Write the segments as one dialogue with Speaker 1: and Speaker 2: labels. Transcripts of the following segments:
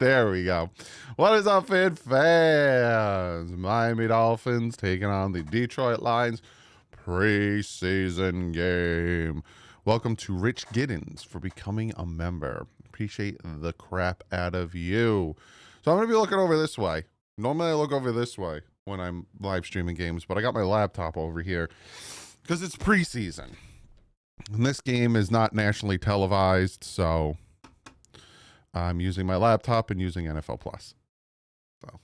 Speaker 1: There we go. What is up, fans? Miami Dolphins taking on the Detroit Lions preseason game. Welcome to Rich Giddens for becoming a member. Appreciate the crap out of you. So I'm going to be looking over this way. Normally I look over this way when I'm live streaming games, but I got my laptop over here because it's preseason. And this game is not nationally televised, so I'm using my laptop and using NFL Plus. So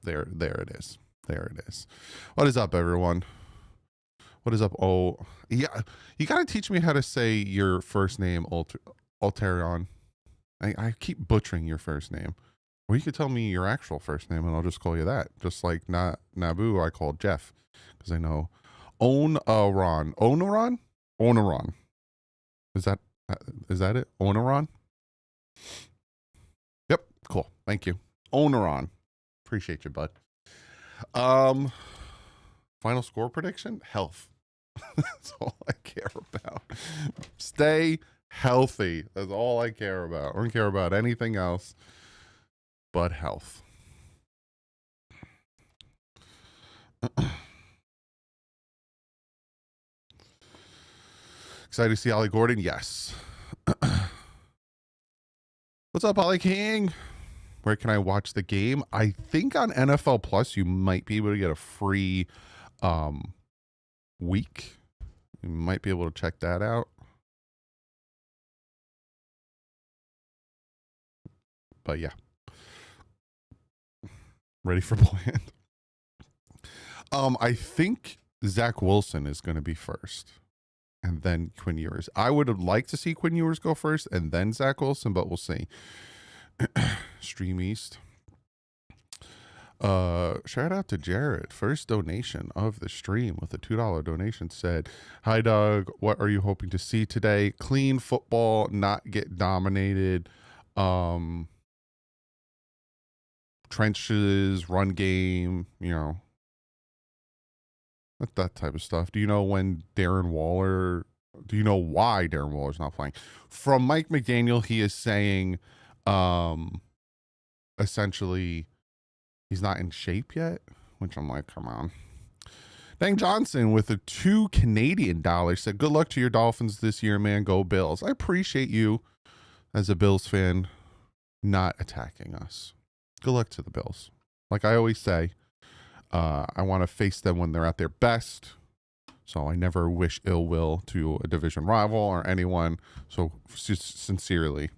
Speaker 1: there it is. There it is. What is up, everyone? What is up? Oh, yeah. You got to teach me how to say your first name, Alterion. I keep butchering your first name. Or you could tell me your actual first name and I'll just call you that. Just like Naboo, I called Jeff because I know Onaron. Onaron. Is that it? Onaron? Yep. Cool. Thank you. Onaron. Appreciate you, bud. Final score prediction? Health. That's all I care about. Stay healthy. That's all I care about. I don't care about anything else but health. Excited to see Ollie Gordon? Yes. What's up, Ollie King? Where can I watch the game? I think on NFL Plus you might be able to get a free week. You might be able to check that out. But yeah. Ready for Bland? I think Zach Wilson is going to be first. And then Quinn Ewers. I would have liked to see Quinn Ewers go first and then Zach Wilson, but we'll see. Stream East. Shout out to Jared. First donation of the stream with a $2 donation said, "Hi Doug, what are you hoping to see today? Clean football, not get dominated. Trenches, run game, you know. That type of stuff. Do you know why Darren Waller's not playing?" From Mike McDaniel, he is saying essentially he's not in shape yet, which I'm like, come on. Dang Johnson with the $2 Canadian said, "Good luck to your Dolphins this year, man. Go Bills." I appreciate you as a Bills fan not attacking us. Good luck to the Bills. Like I always say, I want to face them when they're at their best. So I never wish ill will to a division rival or anyone. So sincerely,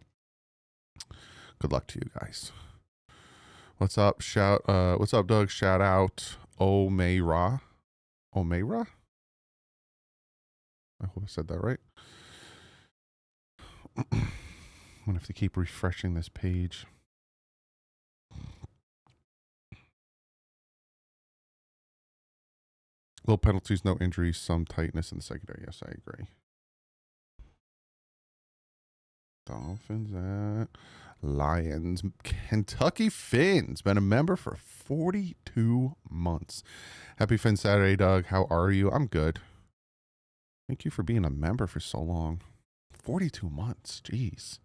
Speaker 1: good luck to you guys. What's up? What's up, Doug? Shout out Omeira. Omeira? I hope I said that right. I'm gonna have to keep refreshing this page. Little penalties, no injuries, some tightness in the secondary. Yes, I agree. Dolphins at Lions. Kentucky Finn's been a member for 42 months. Happy Finn Saturday, Doug. How are you? I'm good. Thank you for being a member for so long. 42 months. Jeez.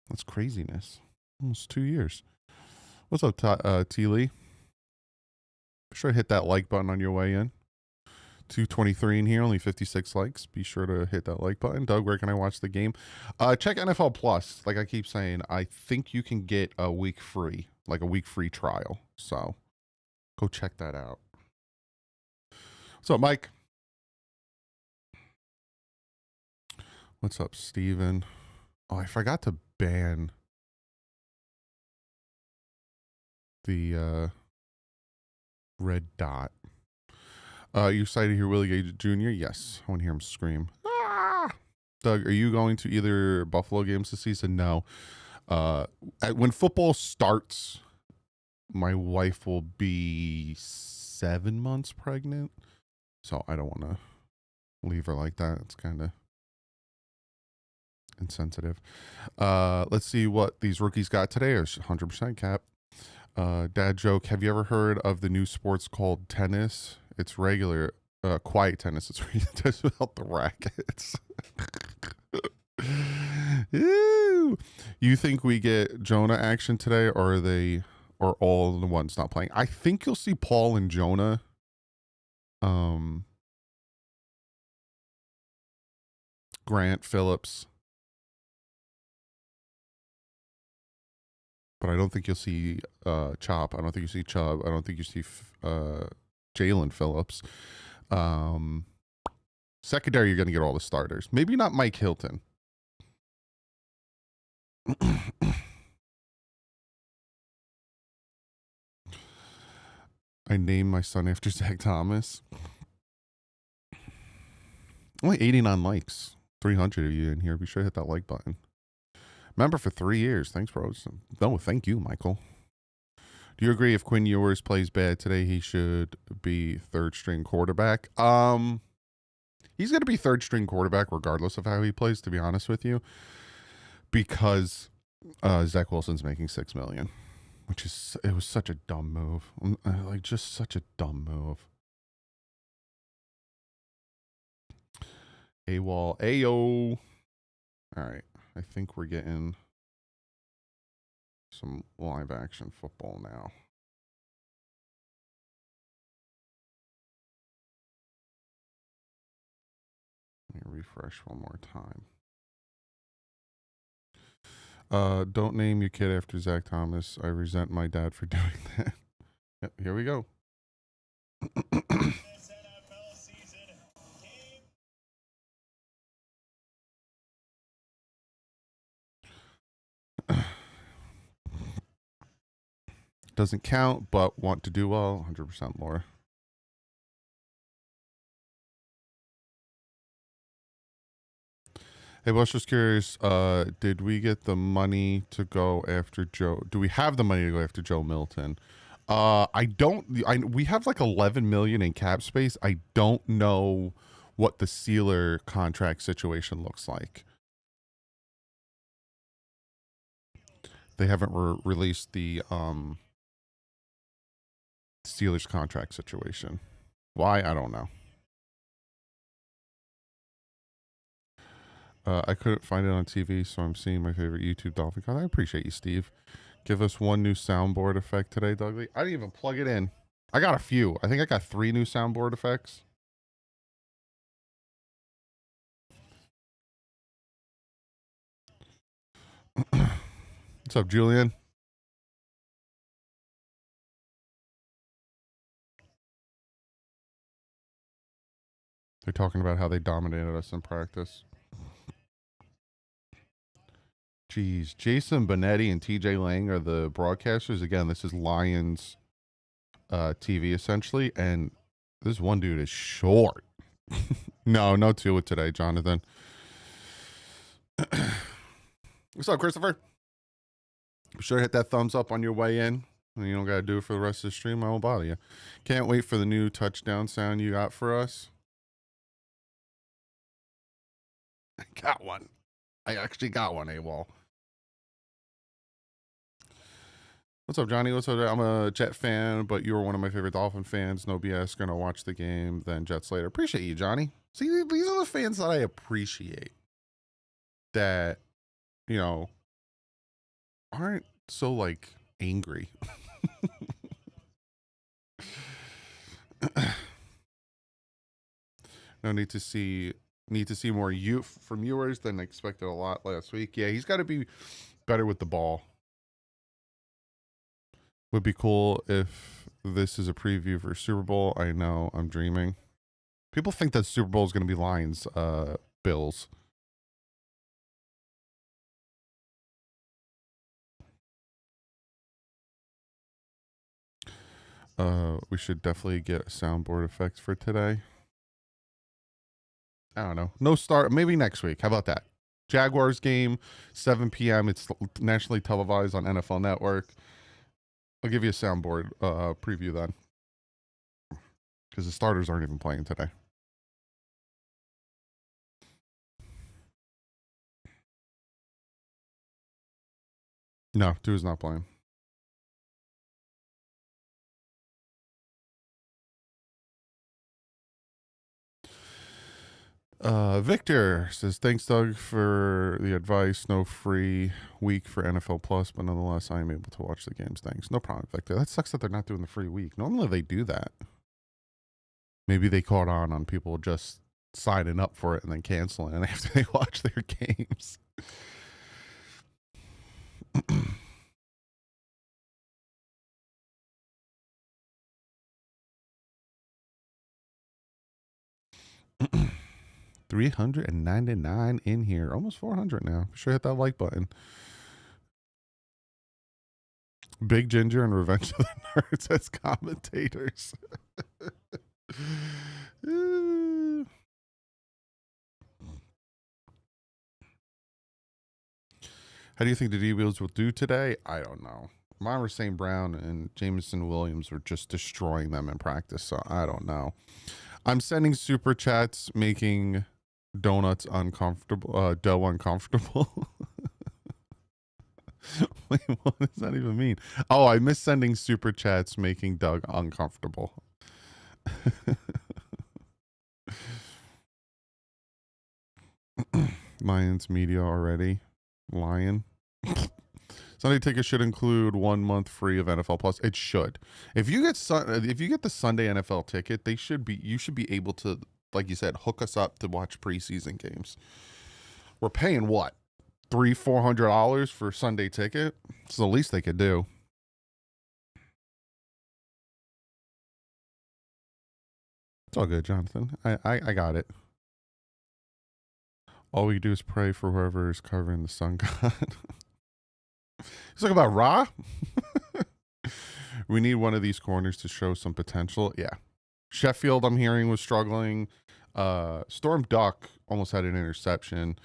Speaker 1: That's craziness. Almost 2 years. What's up, T. Lee? Be sure to hit that like button on your way in. 223 in here, only 56 likes. Be sure to hit that like button. Doug, where can I watch the game? Check NFL Plus. Like I keep saying, I think you can get a week free, like a week free trial. So go check that out. What's up, Mike? What's up, Steven? Oh, I forgot to ban the red dot. You excited to hear Willie Gay Jr.? Yes, I want to hear him scream. Ah! Doug, are you going to either Buffalo games this season? No. When football starts, my wife will be 7 months pregnant, so I don't want to leave her like that. It's kind of insensitive. Let's see what these rookies got today. 100% cap. Dad joke. Have you ever heard of the new sports called tennis? It's regular, quiet tennis. It's without the rackets. Ew. You think we get Jonah action today, or are all the ones not playing? I think you'll see Paul and Jonah. Grant Phillips. But I don't think you'll see Chop. I don't think you see Chubb. I don't think you see Jalen Phillips. Secondary, you're going to get all the starters. Maybe not Mike Hilton. I named my son after Zach Thomas. Only 89 likes. 300 of you in here. Be sure to hit that like button. Member for 3 years. Thanks, bros. No, thank you, Michael. Do you agree if Quinn Ewers plays bad today, he should be third string quarterback? He's going to be third string quarterback regardless of how he plays, to be honest with you, because Zach Wilson's making $6 million, it was such a dumb move. Like, just such a dumb move. AWOL, Ayo. All right. I think we're getting some live action football now. Let me refresh one more time. Don't name your kid after Zach Thomas. I resent my dad for doing that. Yep, here we go. Doesn't count, but want to do well. 100% Laura. Hey, well, I was just curious, did we get the money to go after Joe? Do we have the money to go after Joe Milton? We have like 11 million in cap space. I don't know what the Sealer contract situation looks like. They haven't released the Steelers contract situation. Why? I don't know. I couldn't find it on TV, so I'm seeing my favorite YouTube Dolphin content. I appreciate you, Steve. Give us one new soundboard effect today, Dougie. I didn't even plug it in. I got a few. I think I got 3 new soundboard effects. What's up, Julian? They're talking about how they dominated us in practice. Jeez, Jason Benetti and TJ Lang are the broadcasters. Again, this is Lions TV essentially, and this one dude is short. No Tua today, Jonathan. What's up, Christopher? Be sure to hit that thumbs up on your way in. You don't got to do it for the rest of the stream. I won't bother you. Can't wait for the new touchdown sound you got for us. I got one. I actually got one, AWOL. What's up, Johnny? What's up? I'm a Jet fan, but you were one of my favorite Dolphin fans. No BS. Gonna watch the game, then Jets later. Appreciate you, Johnny. See, these are the fans that I appreciate. That, you know, aren't so like angry. No need to see more from viewers than expected a lot last week. Yeah, he's got to be better with the ball. Would be cool if this is a preview for Super Bowl. I know, I'm dreaming. People think that Super Bowl is going to be Lions, Bills. We should definitely get soundboard effects for today. I don't know. No start. Maybe next week. How about that? Jaguars game, 7 p.m. It's nationally televised on NFL Network. I'll give you a soundboard preview then. Because the starters aren't even playing today. No, Tua's not playing. Victor says, thanks, Doug, for the advice. No free week for NFL Plus, but nonetheless, I am able to watch the games. Thanks. No problem, Victor. That sucks that they're not doing the free week. Normally, they do that. Maybe they caught on people just signing up for it and then canceling it after they watch their games. $399 in here, almost 400 now. Be sure to hit that like button. Big Ginger and Revenge of the Nerds as commentators. How do you think the D-Wheels will do today? I don't know. Myra St. Brown and Jameson Williams were just destroying them in practice, so I don't know. I'm sending super chats making donuts uncomfortable, dough uncomfortable. Wait, what does that even mean? Oh, I miss sending super chats making Doug uncomfortable. Lions media already. Lion. Sunday ticket should include 1 month free of NFL Plus. It should. If you get the Sunday NFL ticket, you should be able to, like you said, hook us up to watch preseason games. We're paying what? $300-$400 for Sunday ticket? It's the least they could do. It's all good, Jonathan. I got it. All we do is pray for whoever is covering the sun god. He's talking about Ra. We need one of these corners to show some potential. Yeah. Sheffield, I'm hearing, was struggling. Storm Duck almost had an interception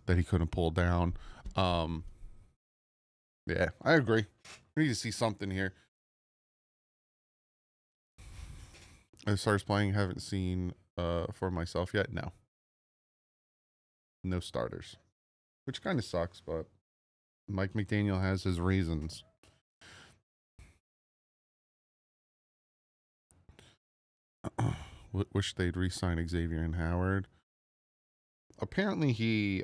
Speaker 1: that he couldn't pull down. Yeah, I agree. We need to see something here. As far as playing, haven't seen for myself yet. No starters, which kind of sucks, but Mike McDaniel has his reasons. Wish they'd re-sign Xavier and Howard. Apparently he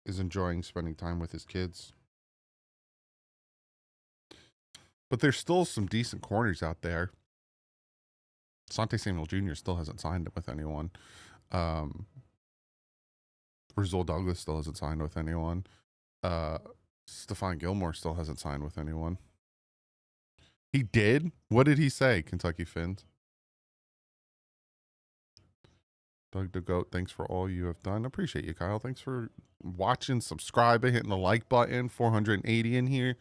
Speaker 1: is enjoying spending time with his kids. But there's still some decent corners out there. Sante Samuel Jr. still hasn't signed with anyone. Rizal Douglas still hasn't signed with anyone. Stephon Gilmore still hasn't signed with anyone. He did? What did he say, Kentucky Fins? Doug the Goat, thanks for all you have done. Appreciate you, Kyle. Thanks for watching, subscribing, hitting the like button. 480 in here.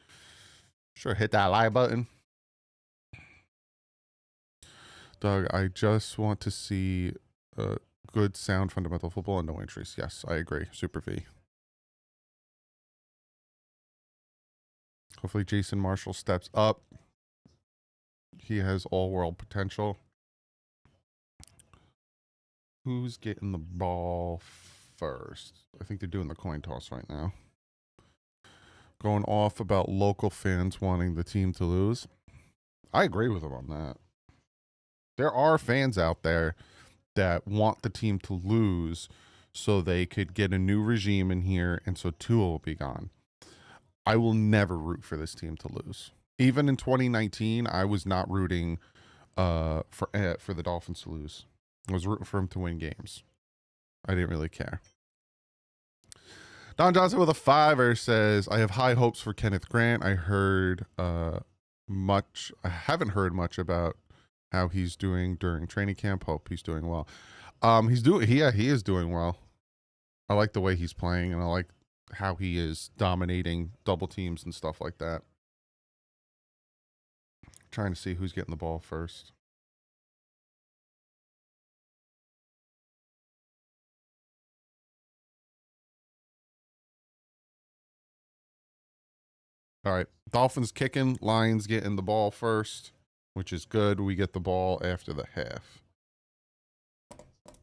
Speaker 1: Sure, hit that like button. Doug, I just want to see good, sound, fundamental football and no injuries. Yes, I agree. Super V. Hopefully Jason Marshall steps up. He has all-world potential. Who's getting the ball first? I think they're doing the coin toss right now. Going off about local fans wanting the team to lose. I agree with him on that. There are fans out there that want the team to lose so they could get a new regime in here and so Tua will be gone. I will never root for this team to lose. Even in 2019, I was not rooting for the Dolphins to lose. I was rooting for him to win games. I didn't really care. Don Johnson with a $5 says, I have high hopes for Kenneth Grant. I haven't heard much about how he's doing during training camp. Hope he's doing well. He is doing well. I like the way he's playing, and I like how he is dominating double teams and stuff like that. Trying to see who's getting the ball first. All right. Dolphins kicking, Lions getting the ball first, which is good. We get the ball after the half.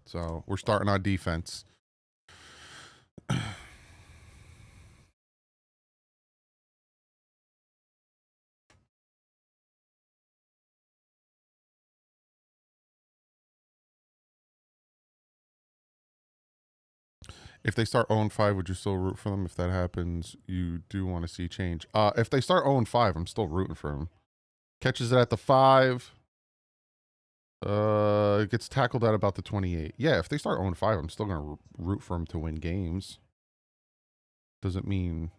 Speaker 1: So we're starting our defense. If they start 0-5, would you still root for them? If that happens, you do want to see change. If they start 0-5, I'm still rooting for them. Catches it at the 5. It gets tackled at about the 28. Yeah, if they start 0-5, I'm still going to root for them to win games. Doesn't mean,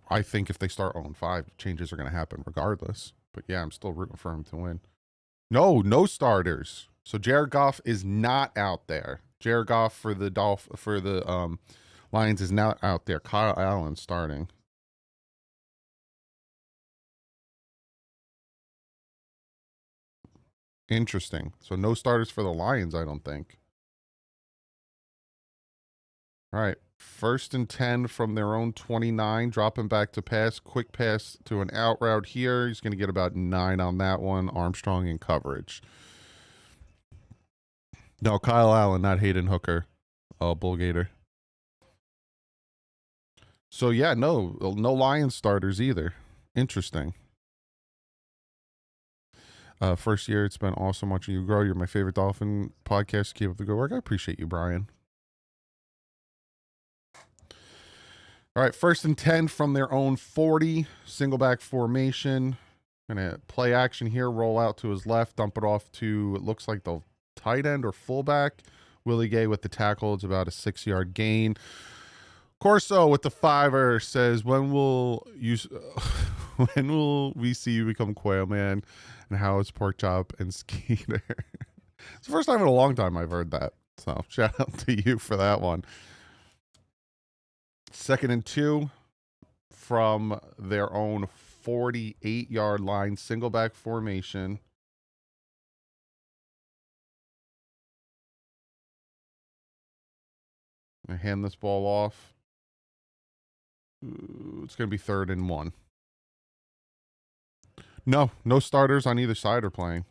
Speaker 1: I think if they start 0-5, changes are going to happen regardless. But yeah, I'm still rooting for them to win. No starters. So Jared Goff is not out there. Jared Goff for the Lions is not out there. Kyle Allen starting. Interesting. So no starters for the Lions, I don't think. All right. 1st and 10 from their own 29. Dropping back to pass. Quick pass to an out route here. He's going to get about 9 on that one. Armstrong in coverage. No, Kyle Allen, not Hayden Hooker. Bullgator. So yeah, no Lions starters either. Interesting. First year, it's been awesome watching you grow. You're my favorite Dolphin podcast. Keep up the good work. I appreciate you, Brian. All right, 1st and 10 from their own 40. Single back formation. Gonna play action here. Roll out to his left. Dump it off to, it looks like the tight end or fullback. Willie Gay with the tackle. It's about a 6-yard gain. Corso with the 5er says, when will we see you become Quail Man? And how is Pork Chop and Skeeter? It's the first time in a long time I've heard that. So shout out to you for that one. 2nd and 2 from their own 48-yard line. Single back formation. I hand this ball off. It's going to be 3rd and 1. No starters on either side are playing.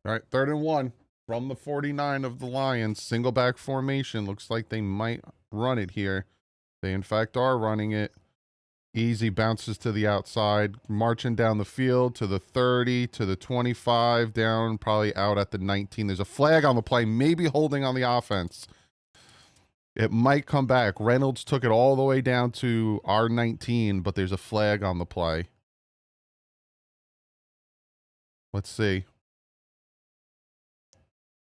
Speaker 1: All right, 3rd and 1 from the 49 of the Lions. Single back formation. Looks like they might run it here. They, in fact, are running it. Easy bounces to the outside, marching down the field to the 30, to the 25, down, probably out at the 19. There's a flag on the play, maybe holding on the offense. It might come back. Reynolds took it all the way down to R19, but there's a flag on the play. Let's see.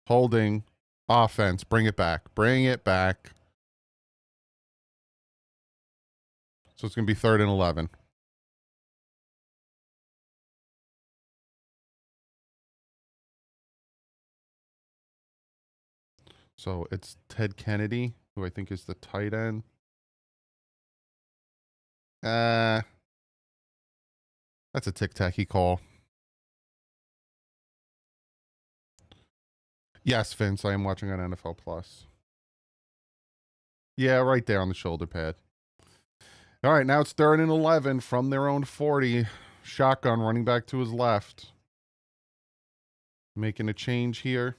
Speaker 1: Holding, offense, bring it back. Bring it back. So it's going to be 3rd and 11. So it's Ted Kennedy, who I think is the tight end. That's a tic-tac-y call. Yes, Vince, I am watching on NFL Plus. Yeah, right there on the shoulder pad. All right, now it's 3rd and 11 from their own 40. Shotgun running back to his left. Making a change here.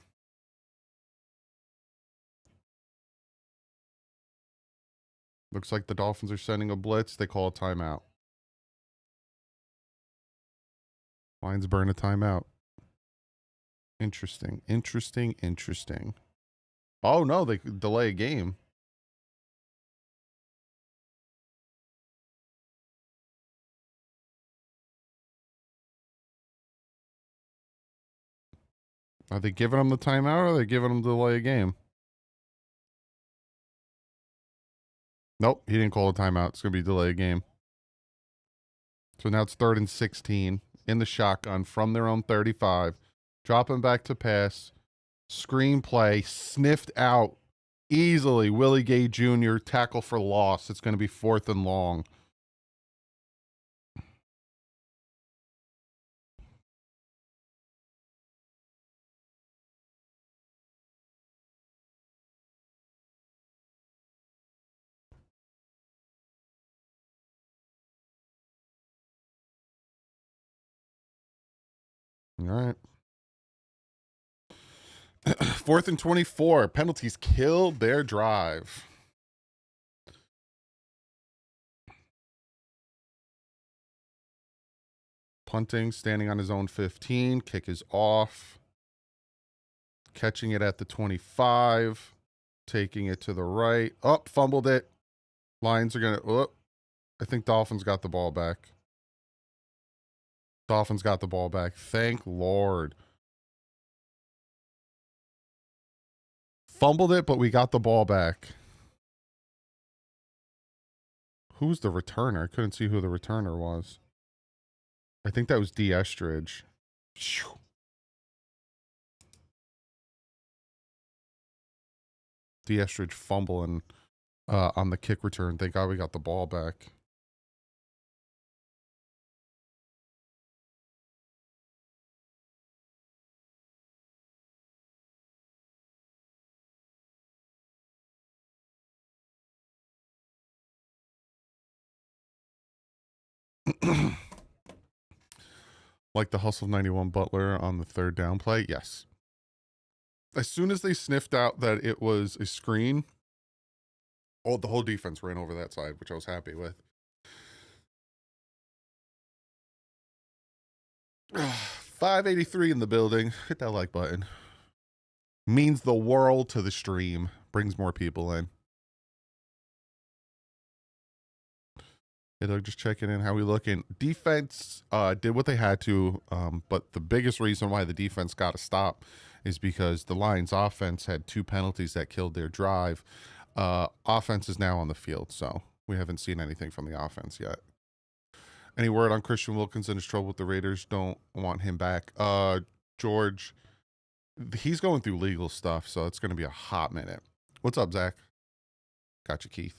Speaker 1: Looks like the Dolphins are sending a blitz. They call a timeout. Lions burn a timeout. Interesting. Oh, no, they could delay a game. Are they giving them the timeout or are they giving them to delay a game? Nope, he didn't call a timeout. It's going to be delay a game. So now it's 3rd and 16 in the shotgun from their own 35. Dropping back to pass. Screenplay sniffed out easily. Willie Gay Jr. tackle for loss. It's going to be 4th and long. All right. 4th and 24. Penalties killed their drive. Punting, standing on his own 15. Kick is off. Catching it at the 25. Taking it to the right. Oh, fumbled it. Lions are going to... Oh, I think Dolphins got the ball back. Dolphins got the ball back. Thank Lord. Fumbled it, but we got the ball back. Who's the returner? I couldn't see who the returner was. I think that was D. Estridge. D. Estridge fumbling on the kick return. Thank God we got the ball back. Like the Hustle 91 Butler on the 3rd down play? Yes. As soon as they sniffed out that it was a screen, the whole defense ran over that side, which I was happy with. 583 in the building. Hit that like button. Means the world to the stream. Brings more people in. Hey, Doug, just checking in. How we looking? Defense did what they had to, but the biggest reason why the defense got to stop is because the Lions offense had 2 penalties that killed their drive. Offense is now on the field, so we haven't seen anything from the offense yet. Any word on Christian Wilkinson is trouble with the Raiders? Don't want him back. George, he's going through legal stuff, so it's going to be a hot minute. What's up, Zach? Gotcha, Keith.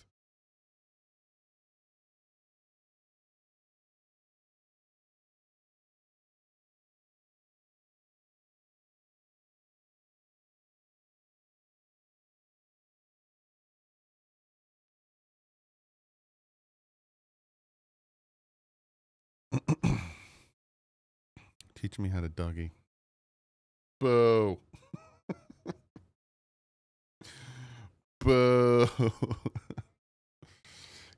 Speaker 1: Teach me how to Dougie. Boo. Boo.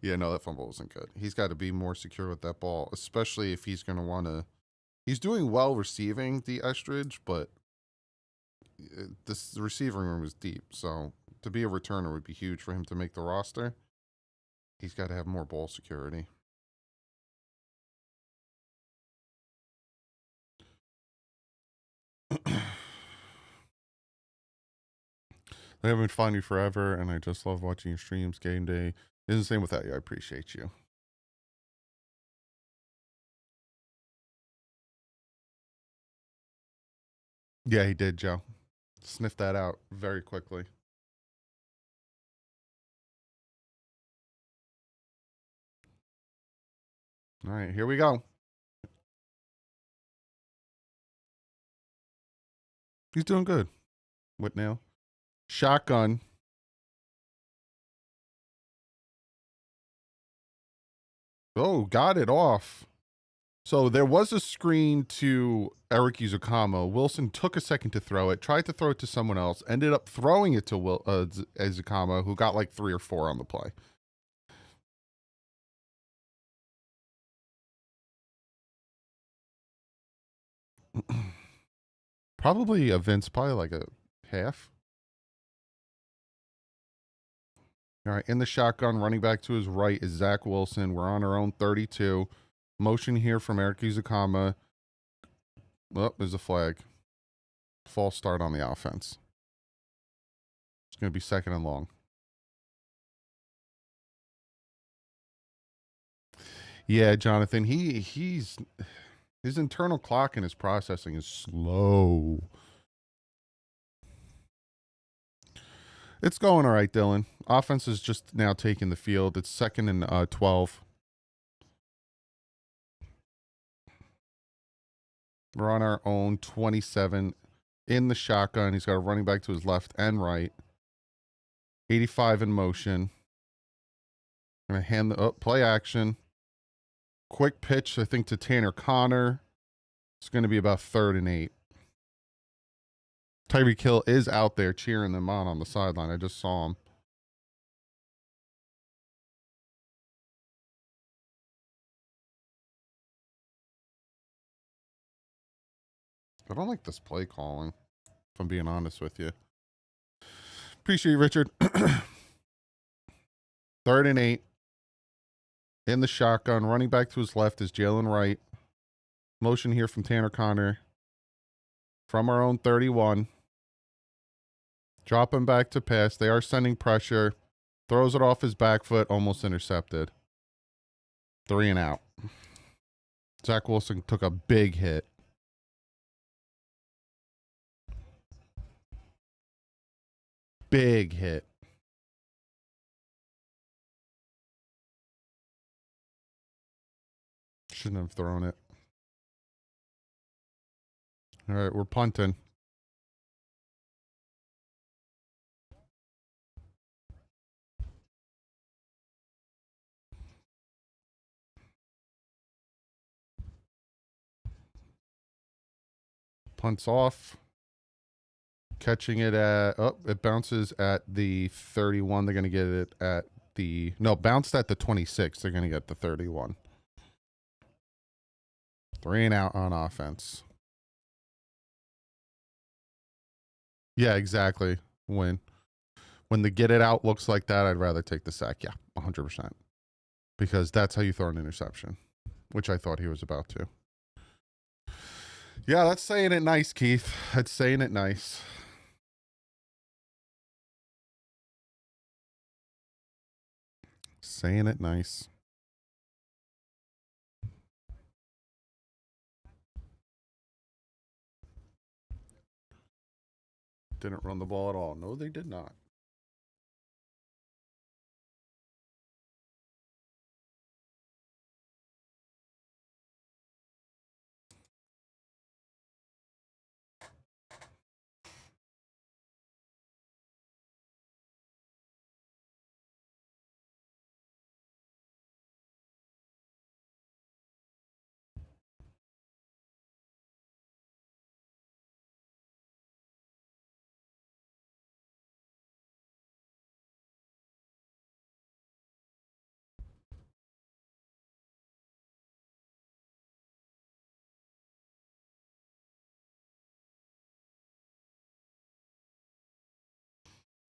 Speaker 1: Yeah, no, that fumble wasn't good. He's got to be more secure with that ball, especially if he's going to want to. He's doing well receiving the Estridge, but the receiving room is deep. So to be a returner would be huge for him to make the roster. He's got to have more ball security. I haven't found you forever, and I just love watching your streams. Game day is the same without you. I appreciate you. Yeah, he did, Joe. Sniffed that out very quickly. All right, here we go. He's doing good. What now? Shotgun. Oh, got it off. So there was a screen to Eric Izukama. Wilson took a second to throw it, tried to throw it to someone else, ended up throwing it to Izukama, who got like 3 or 4 on the play. Probably a Vince, probably like a half. All right, in the shotgun, running back to his right is Zach Wilson. We're on our own 32. Motion here from Eric Izukama. Oh, there's a flag. False start on the offense. It's going to be 2nd and long. Yeah, Jonathan, his internal clock and his processing is slow. It's going all right, Dylan. Offense is just now taking the field. It's 2nd and 12. We're on our own 27 in the shotgun. He's got a running back to his left and right. 85 in motion. Gonna hand the play action. Quick pitch, I think, to Tanner Connor. It's going to be about 3rd and 8. Tyreek Hill is out there cheering them on the sideline. I just saw him. I don't like this play calling, if I'm being honest with you. Appreciate you, Richard. 3rd and 8. In the shotgun. Running back to his left is Jalen Wright. Motion here from Tanner Connor. From our own 31. Dropping back to pass. They are sending pressure. Throws it off his back foot. Almost intercepted. 3 and out. Zach Wilson took a big hit. Big hit. Shouldn't have thrown it. All right, we're punting. Punts off. Catching it at, oh, it bounces at the 31. They're going to get it at the, no, bounced at the 26. They're going to get the 31. 3 and out on offense. Yeah, exactly. When the get it out looks like that, I'd rather take the sack. Yeah, 100%. Because that's how you throw an interception, which I thought he was about to. Yeah, that's saying it nice, Keith. That's saying it nice. Saying it nice. Didn't run the ball at all. No, they did not.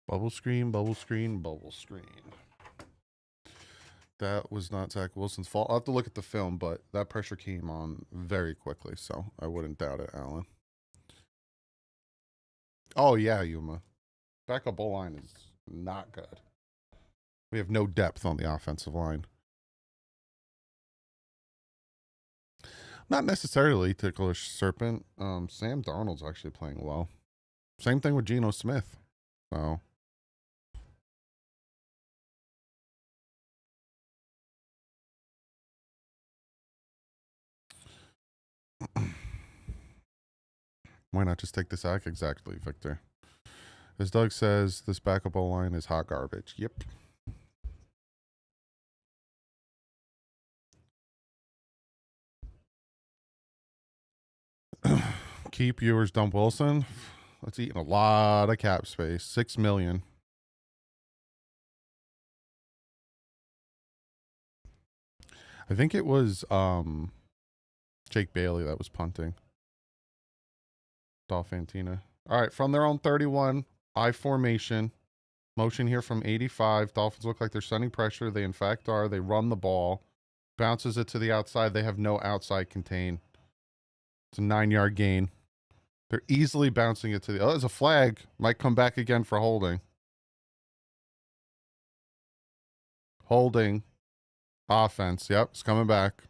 Speaker 1: Bubble screen, bubble screen, bubble screen. That was not Zach Wilson's fault. I'll have to look at the film, but that pressure came on very quickly, so I wouldn't doubt it, Alan. Oh, yeah, Yuma. Backup O line is not good. We have no depth on the offensive line. Not necessarily Ticklish Serpent. Sam Darnold's actually playing well. Same thing with Geno Smith. So. Why not just take the sack? Exactly, Victor. As Doug says, this backup O-line is hot garbage. Yep. Keep yours, Dump Wilson. That's eating a lot of cap space. $6 million. I think it was Jake Bailey that was punting. Dolphantina. All right, from their own 31, I formation. Motion here from 85. Dolphins look like they're sending pressure. They, in fact, are. They run the ball. Bounces it to the outside. They have no outside contain. It's a 9-yard gain. They're easily bouncing it to the... Oh, there's a flag. Might come back again for holding. Holding. Offense. Yep, it's coming back.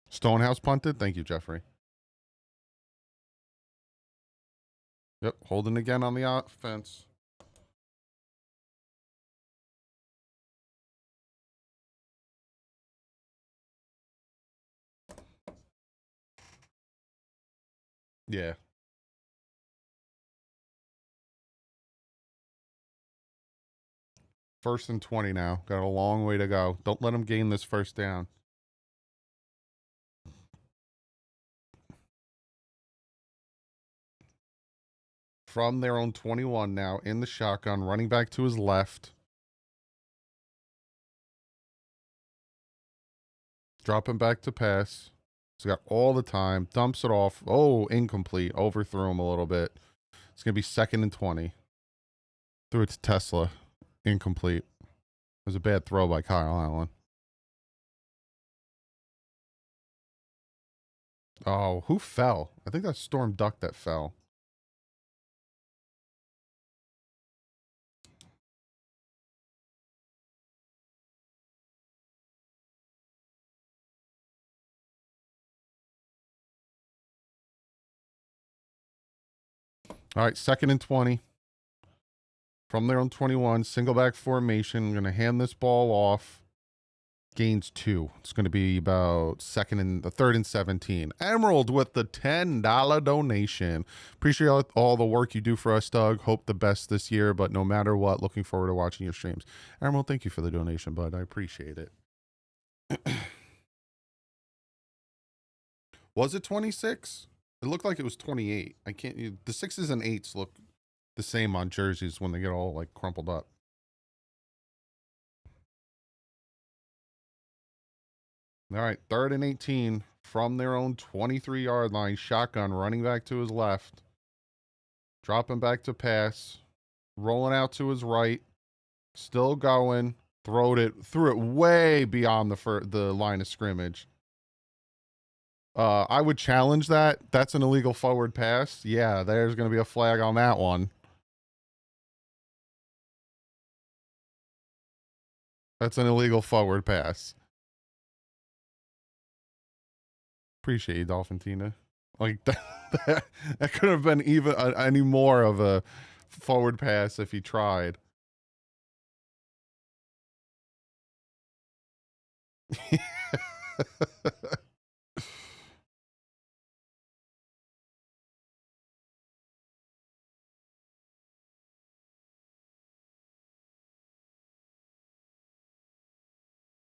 Speaker 1: Stonehouse punted. Thank you, Jeffrey. Yep, holding again on the offense. Yeah. First and 20 now. Got a long way to go. Don't let them gain this first down. from their own 21 now in the shotgun, running back to his left. Dropping back to pass. He's got all the time. Dumps it off. Oh, incomplete. Overthrew him a little bit. It's going to be 2nd and 20. Threw it to Tesla. Incomplete. It was a bad throw by Kyle Allen. Oh, who fell? I think that's Storm Duck that fell. All right, 2nd and 20. From their own 21, single back formation. I'm going to hand this ball off. Gains 2. It's going to be about 3rd and 17. Emerald with the $10 donation. Appreciate all the work you do for us, Doug. Hope the best this year, but no matter what, looking forward to watching your streams. Emerald, thank you for the donation, bud. I appreciate it. Was it 26? It looked like it was 28. I can't. The 6s and 8s look the same on jerseys when they get all like crumpled up. All right, 3rd and 18 from their own 23-yard line. Shotgun, running back to his left. Dropping back to pass. Rolling out to his right. Still going. Threw it way beyond the line of scrimmage. I would challenge that. That's an illegal forward pass. Yeah, there's going to be a flag on that one. That's an illegal forward pass. Appreciate you, Dolphintina. Like that could have been even any more of a forward pass if he tried.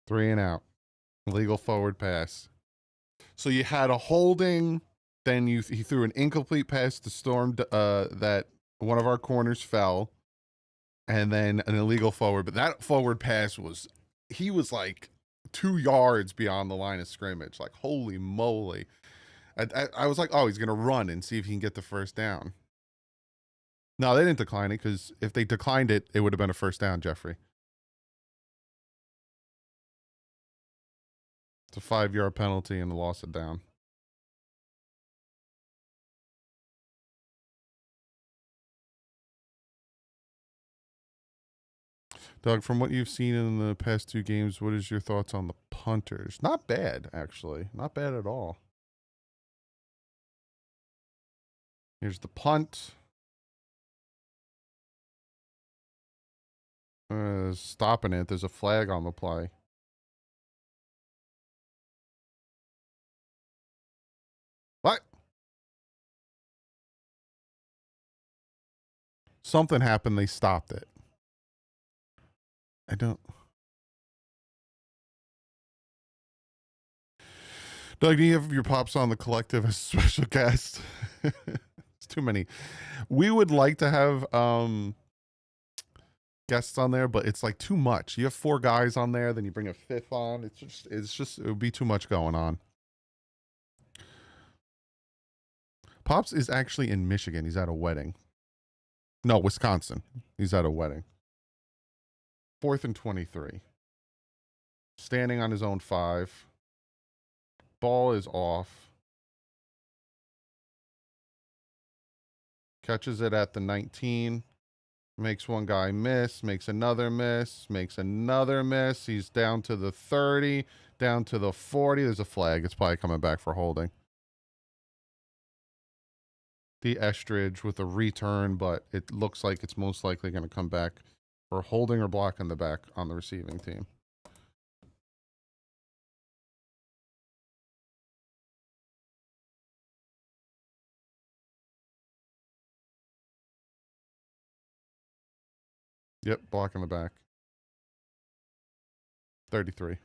Speaker 1: Three and out. Illegal forward pass. So you had a holding, then he threw an incomplete pass to Storm that one of our corners fell, and then an illegal forward. But that forward pass he was like 2 yards beyond the line of scrimmage. Like, holy moly. I was like, oh, he's going to run and see if he can get the first down. No, they didn't decline it, because if they declined it, it would have been a first down, Jeffrey. It's a 5-yard penalty and the loss of down. Doug, from what you've seen in the past 2 games, what is your thoughts on the punters? Not bad, actually. Not bad at all. Here's the punt. Stopping it. There's a flag on the play. What? Something happened. They stopped it. I don't. Doug, do you have your pops on the collective as a special guest? It's too many. We would like to have guests on there, but it's like too much. You have 4 guys on there, then you bring a 5th on. It's just it would be too much going on. Pops is actually in Michigan. He's at a wedding. No, Wisconsin. He's at a wedding. 4th and 23. Standing on his own 5. Ball is off. Catches it at the 19. Makes one guy miss. Makes another miss. Makes another miss. He's down to the 30. Down to the 40. There's a flag. It's probably coming back for holding. The Estridge with a return, but it looks like it's most likely going to come back for holding or blocking the back on the receiving team. Yep, blocking the back. 33.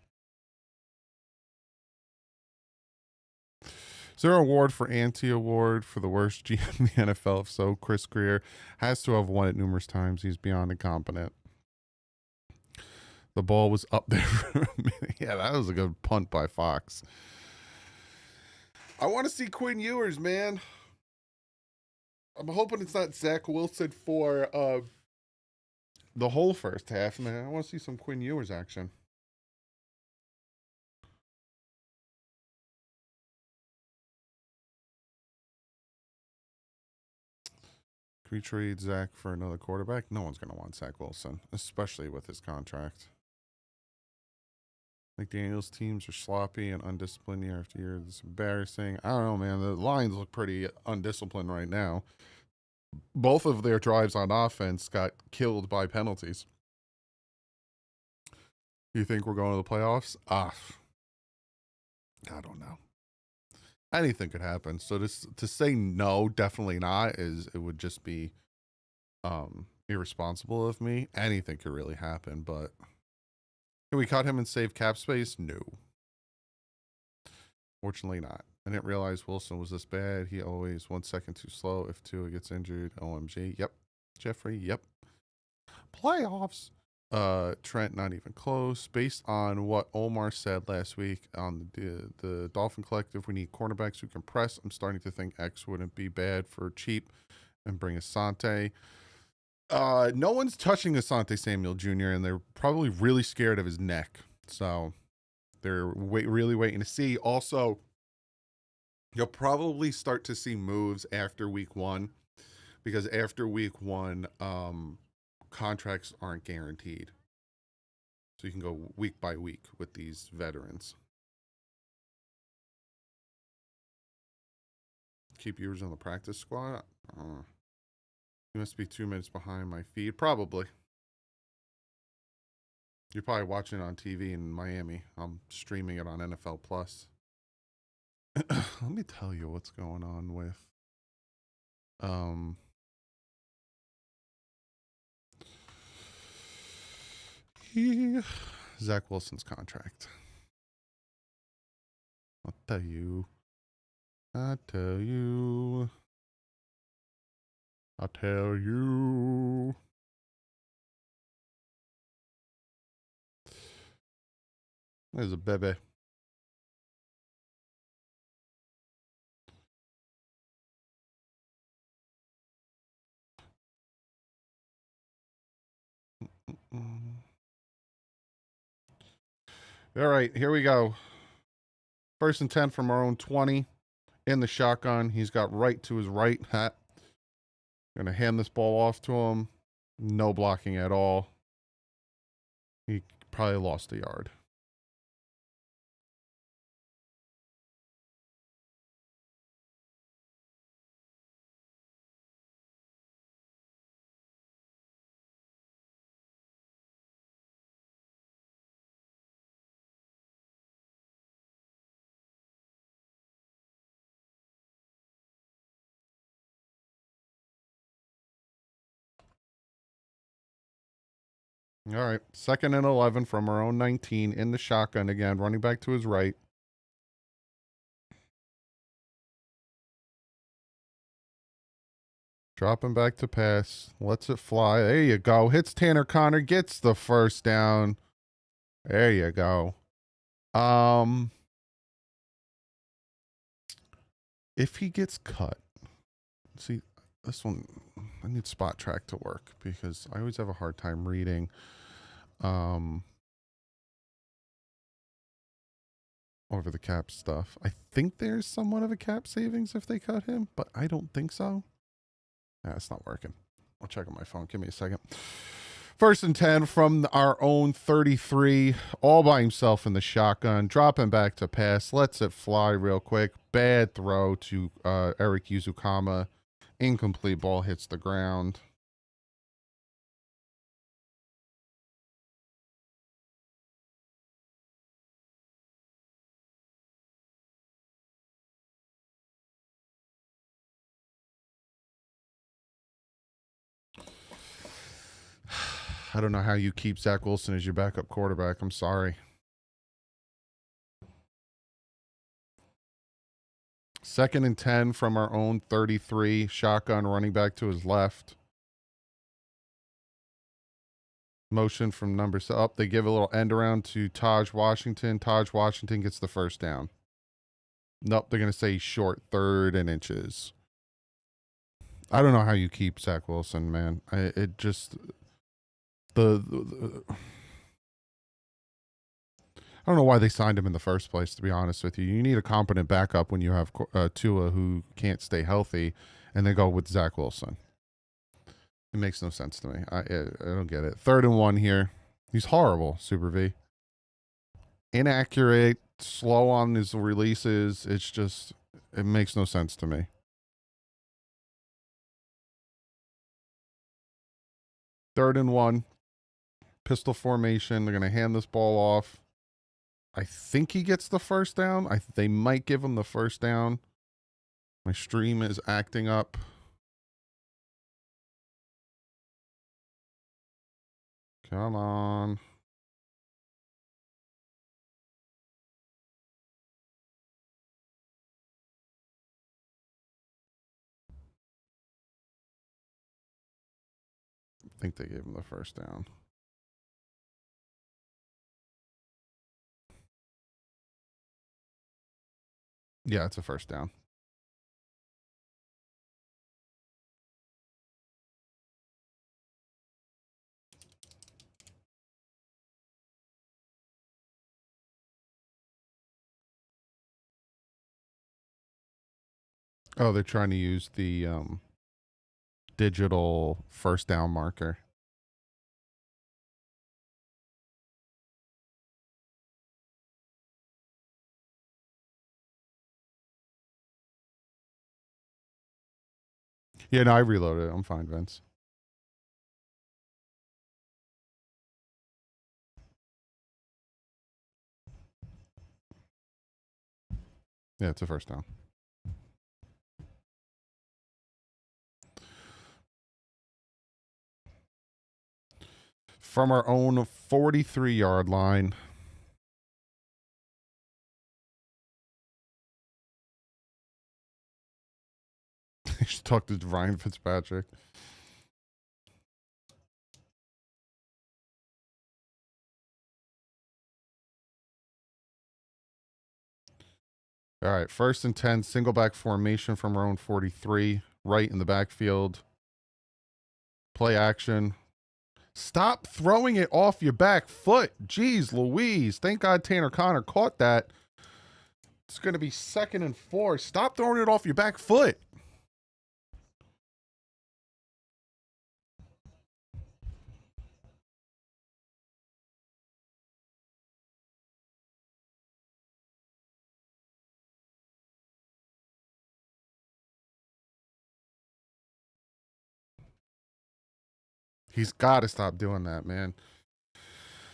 Speaker 1: Is there an award for anti-award for the worst GM in the NFL? If so, Chris Greer has to have won it numerous times. He's beyond incompetent. The ball was up there for a minute. Yeah, that was a good punt by Fox. I want to see Quinn Ewers, man. I'm hoping it's not Zach Wilson for the whole first half, man. I want to see some Quinn Ewers action. Can we trade Zach for another quarterback? No one's going to want Zach Wilson, especially with his contract. McDaniel's teams are sloppy and undisciplined year after year. It's embarrassing. I don't know, man. The Lions look pretty undisciplined right now. Both of their drives on offense got killed by penalties. You think we're going to the playoffs? I don't know. Anything could happen. So to say no, definitely not, it would just be irresponsible of me. Anything could really happen, but can we cut him and save cap space? No. Fortunately not. I didn't realize Wilson was this bad. He always 1 second too slow. If Tua gets injured, OMG. Yep. Jeffrey, yep. Playoffs. Trent, not even close. Based on what Omar said last week on the Dolphin Collective, we need cornerbacks who can press. I'm starting to think X wouldn't be bad for cheap and bring Asante. No one's touching Asante Samuel Jr., and they're probably really scared of his neck. So they're really waiting to see. Also, you'll probably start to see moves after week 1, because after week 1, contracts aren't guaranteed. So you can go week by week with these veterans. Keep yours on the practice squad? You must be 2 minutes behind my feed. Probably. You're probably watching it on TV in Miami. I'm streaming it on NFL Plus. Let me tell you what's going on with Zach Wilson's contract. I'll tell you. I'll tell you. There's a baby. All right, here we go. 1st and 10 from our own 20 in the shotgun. He's got right to his right hat. Going to hand this ball off to him. No blocking at all. He probably lost a yard. All right, 2nd and 11 from our own 19 in the shotgun again, running back to his right. Dropping back to pass, lets it fly. There you go. Hits Tanner Connor, gets the first down. There you go. If he gets cut, see, this one, I need Spot Track to work because I always have a hard time reading. Over the cap stuff. I think there's somewhat of a cap savings if they cut him, but I don't think so. Nah, it's not working. I'll check on my phone. Give me a second. 1st and 10 from our own 33, all by himself in the shotgun, dropping back to pass, lets it fly real quick. Bad throw to Eric Yuzukama. Incomplete ball hits the ground. I don't know how you keep Zach Wilson as your backup quarterback. I'm sorry. 2nd and 10 from our own 33. Shotgun running back to his left. Motion from numbers up. They give a little end around to Taj Washington. Taj Washington gets the first down. Nope, they're going to say short, 3rd and inches. I don't know how you keep Zach Wilson, man. It just the I don't know why they signed him in the first place, to be honest with you. You need a competent backup when you have Tua who can't stay healthy, and they go with Zach Wilson. It makes no sense to me. I don't get it. 3rd and 1 here. He's horrible, Super V. Inaccurate, slow on his releases. It's just, it makes no sense to me. 3rd and 1. Pistol formation. They're going to hand this ball off. I think he gets the first down. They might give him the first down. My stream is acting up. Come on. I think they gave him the first down. Yeah, it's a first down. Oh, they're trying to use the digital first down marker. Yeah, no, I reloaded it. I'm fine, Vince. Yeah, it's a first down. From our own 43-yard line. You should talk to Ryan Fitzpatrick. All right, 1st and 10, single back formation from our own 43, right in the backfield. Play action. Stop throwing it off your back foot. Jeez Louise. Thank God Tanner Connor caught that. It's going to be 2nd and 4. Stop throwing it off your back foot. He's got to stop doing that, man.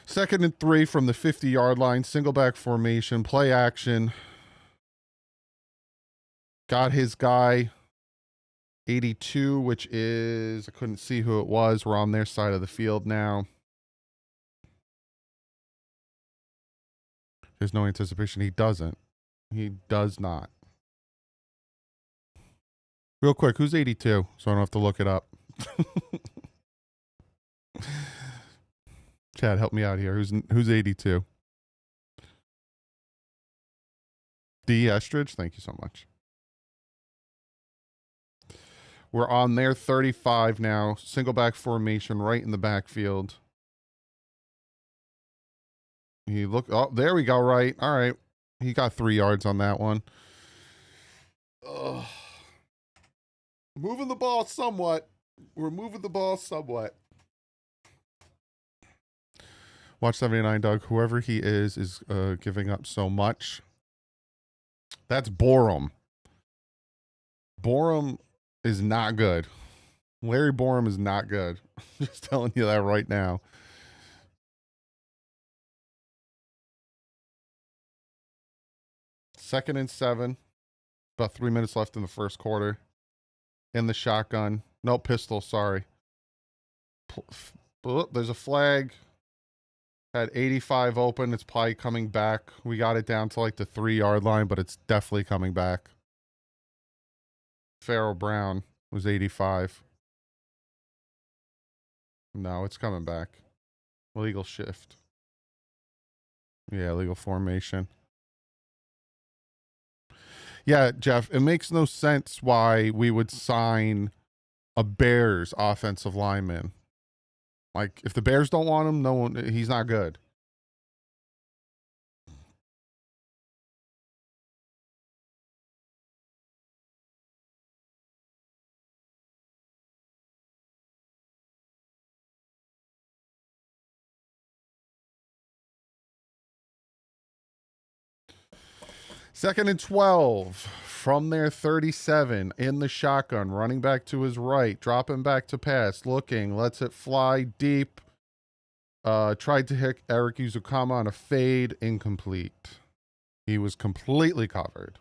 Speaker 1: 2nd and 3 from the 50-yard line. Single back formation. Play action. Got his guy. 82, which is, I couldn't see who it was. We're on their side of the field now. There's no anticipation. He doesn't. He does not. Real quick, who's 82? So I don't have to look it up. Chad, help me out here. Who's 82? D. Estridge? Thank you so much. We're on their 35 now. Single back formation right in the backfield. Oh, there we go, right. All right. He got 3 yards on that one. Ugh. Moving the ball somewhat. We're moving the ball somewhat. Watch 79, Doug. Whoever he is giving up so much. That's Borum. Borum is not good. Larry Borum is not good. Just telling you that right now. Second and 7. About 3 minutes left in the first quarter. In the shotgun. No, pistol, sorry. There's a flag. Had 85 open. It's probably coming back. We got it down to like the 3-yard line, but it's definitely coming back. Pharaoh Brown was 85. No, it's coming back. Legal shift. Yeah, legal formation. Yeah, Jeff, it makes no sense why we would sign a Bears offensive lineman. Like, if the Bears don't want him, no one, he's not good. Second and 12 from their 37 in the shotgun, running back to his right, dropping back to pass, looking, lets it fly deep. Tried to hit Eric Uzukama on a fade, incomplete. He was completely covered.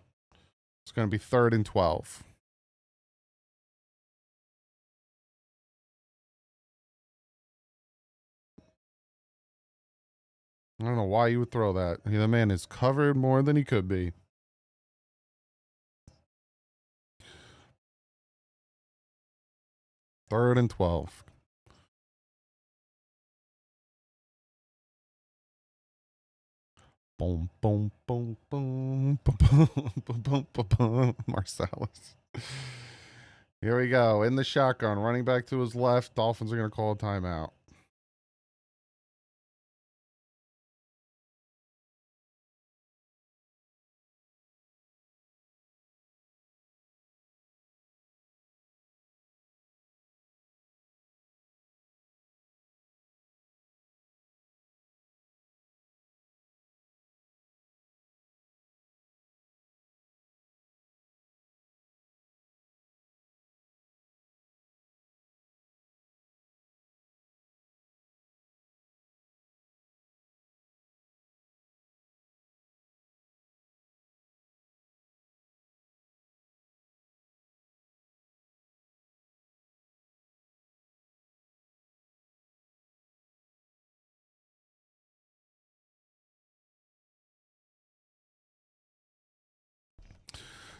Speaker 1: It's going to be 3rd and 12. I don't know why you would throw that. The man is covered more than he could be. Third and 12. Boom, boom, boom, boom, boom, boom, boom, boom, boom. Marsalis. Here we go. In the shotgun, running back to his left. Dolphins are going to call a timeout.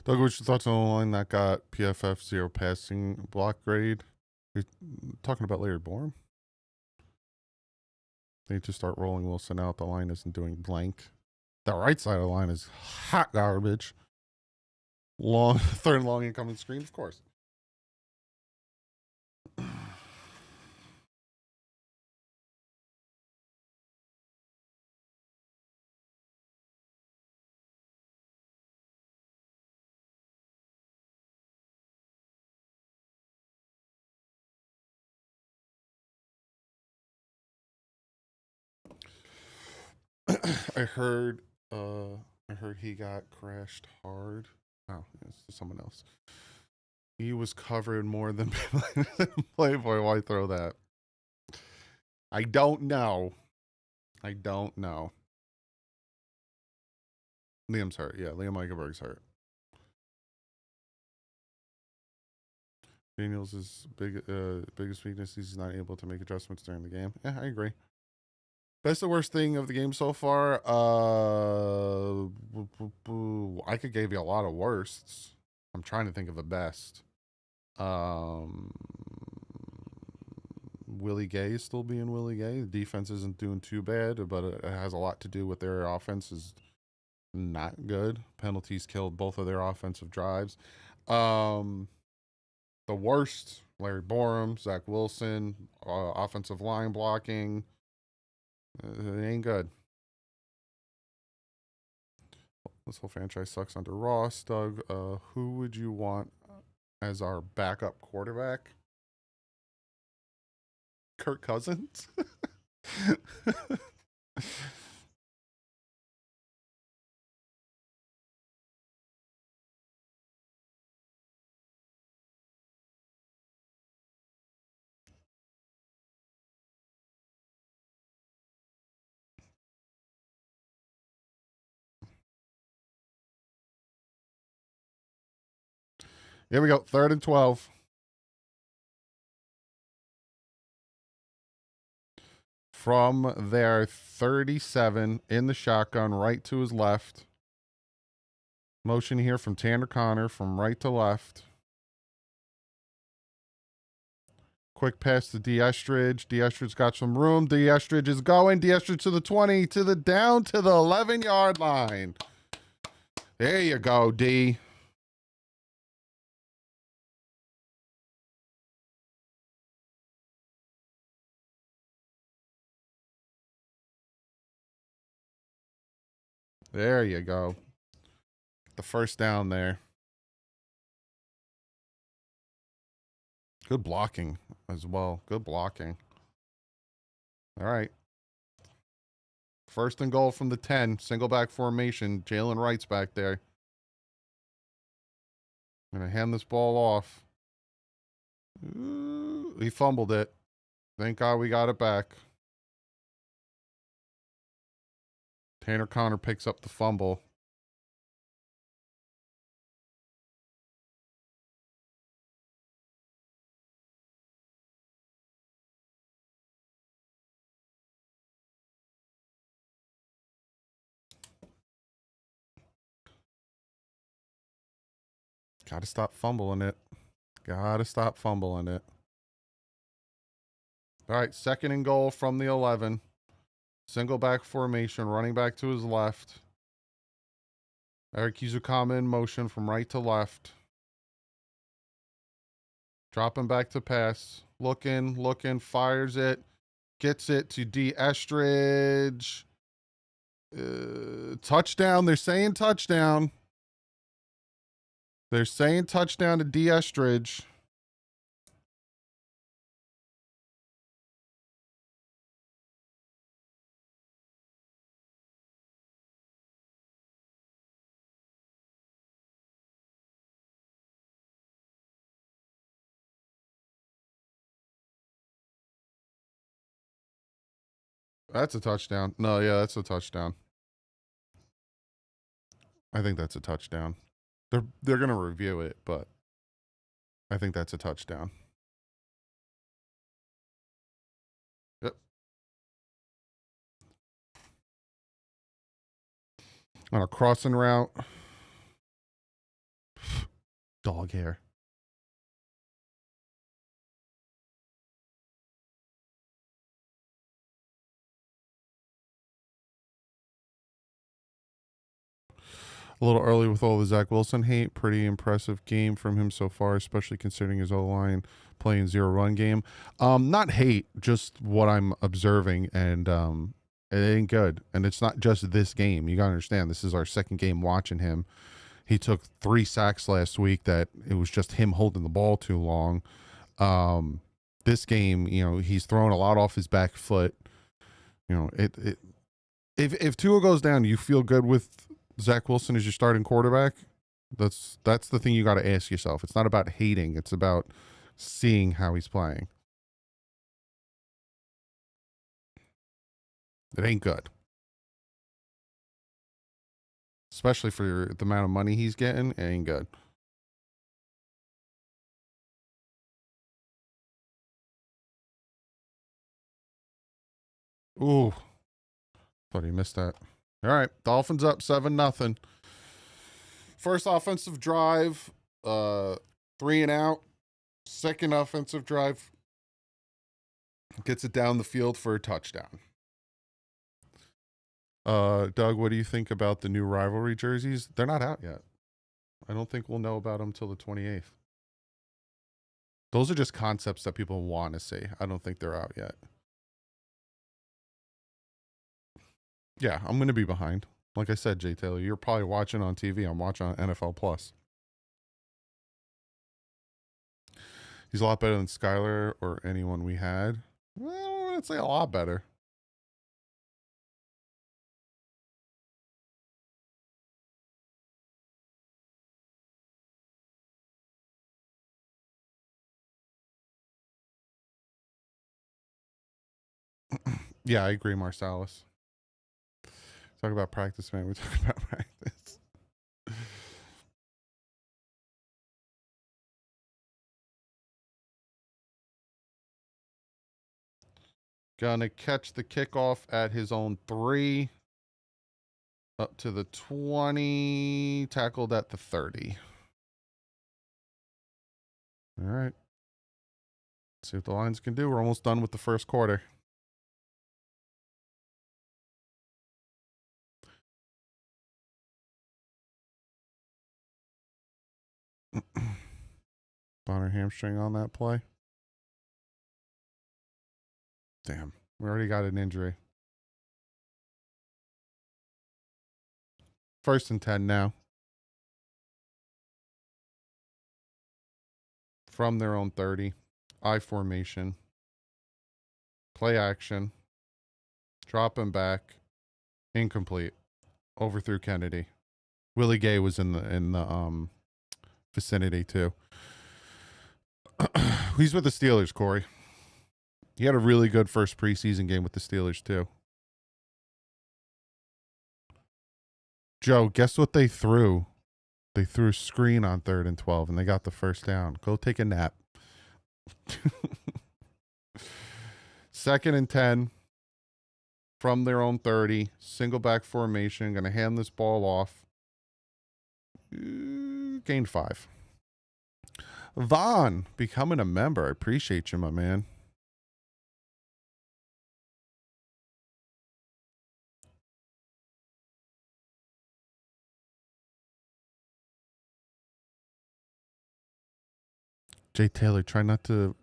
Speaker 1: Doug, what's your thoughts on the line that got PFF 0 passing block grade? You're talking about Larry Borum? They need to start rolling Wilson out. The line isn't doing blank. The right side of the line is hot garbage. Long, 3rd and long incoming screen, of course. I heard he got crashed hard. Oh, it's someone else. He was covered more than Playboy. Why throw that? I don't know. Liam's hurt. Yeah, Liam Eichenberg's hurt. Daniels' biggest weakness is he's not able to make adjustments during the game. Yeah, I agree. Best or worst thing of the game so far? I could give you a lot of worsts. I'm trying to think of the best. Willie Gay is still being Willie Gay. The defense isn't doing too bad, but it has a lot to do with their offense is not good. Penalties killed both of their offensive drives. The worst, Larry Borum, Zach Wilson, offensive line blocking. It ain't good. This whole franchise sucks under Ross. Doug, who would you want as our backup quarterback? Kirk Cousins? Here we go. 3rd and 12. From their 37 in the shotgun, right to his left. Motion here from Tanner Connor from right to left. Quick pass to D'Estridge. D'Estridge got some room. D'Estridge is going. D'Estridge to the 20, to the down to the 11-yard line. There you go, D. There you go. The first down there. Good blocking as well. Good blocking. All right. First and goal from the 10. Single back formation. Jalen Wright's back there. I'm going to hand this ball off. Ooh, he fumbled it. Thank God we got it back. Tanner Connor picks up the fumble. Gotta stop fumbling it. Gotta stop fumbling it. All right, second and goal from the 11. Single back formation, running back to his left. Eric Kizukama in motion from right to left. Dropping back to pass. Looking, fires it. Gets it to D'Estridge. Touchdown. They're saying touchdown. They're saying touchdown to D'Estridge. That's a touchdown. No, yeah, that's a touchdown. I think that's a touchdown. They're gonna review it, but I think that's a touchdown. Yep. On a crossing route. Dog hair. A little early with all the Zach Wilson hate. Pretty impressive game from him so far, especially considering his O-line playing zero run game. Not hate, just what I'm observing, and it ain't good. And it's not just this game. You gotta understand, this is our second game watching him. He took 3 sacks last week that it was just him holding the ball too long. This game, he's throwing a lot off his back foot. If Tua goes down, you feel good with Zach Wilson as your starting quarterback? That's the thing you got to ask yourself. It's not about hating. It's about seeing how he's playing. It ain't good. Especially for the amount of money he's getting, it ain't good. Ooh. Thought he missed that. All right. Dolphins up 7-0. First offensive drive, 3 and out. Second offensive drive, gets it down the field for a touchdown. Doug, what do you think about the new rivalry jerseys? They're not out yet. I don't think we'll know about them till the 28th. Those are just concepts that people want to see. I don't think they're out yet. Yeah, I'm going to be behind. Like I said, Jay Taylor, you're probably watching on TV. I'm watching on NFL Plus. He's a lot better than Skyler or anyone we had. Well, I'd say a lot better. Yeah, I agree, Marsalis. Talk about practice, man. We talk about practice. Gonna catch the kickoff at his own 3. Up to the 20. Tackled at the 30. All right. See what the Lions can do. We're almost done with the first quarter. Bonner hamstring on that play. Damn. We already got an injury. 1st and 10 now. From their own 30. I formation. Play action. Dropping back. Incomplete. Overthrew Kennedy. Willie Gay was in the vicinity too. He's with the Steelers, Corey. He had a really good first preseason game with the Steelers too. Joe, guess what they threw? They threw a screen on 3rd and 12, and they got the first down. Go take a nap. 2nd and 10 from their own 30. Single back formation. Going to hand this ball off. Gained 5. Vaughn, becoming a member. I appreciate you, my man. Jay Taylor, try not to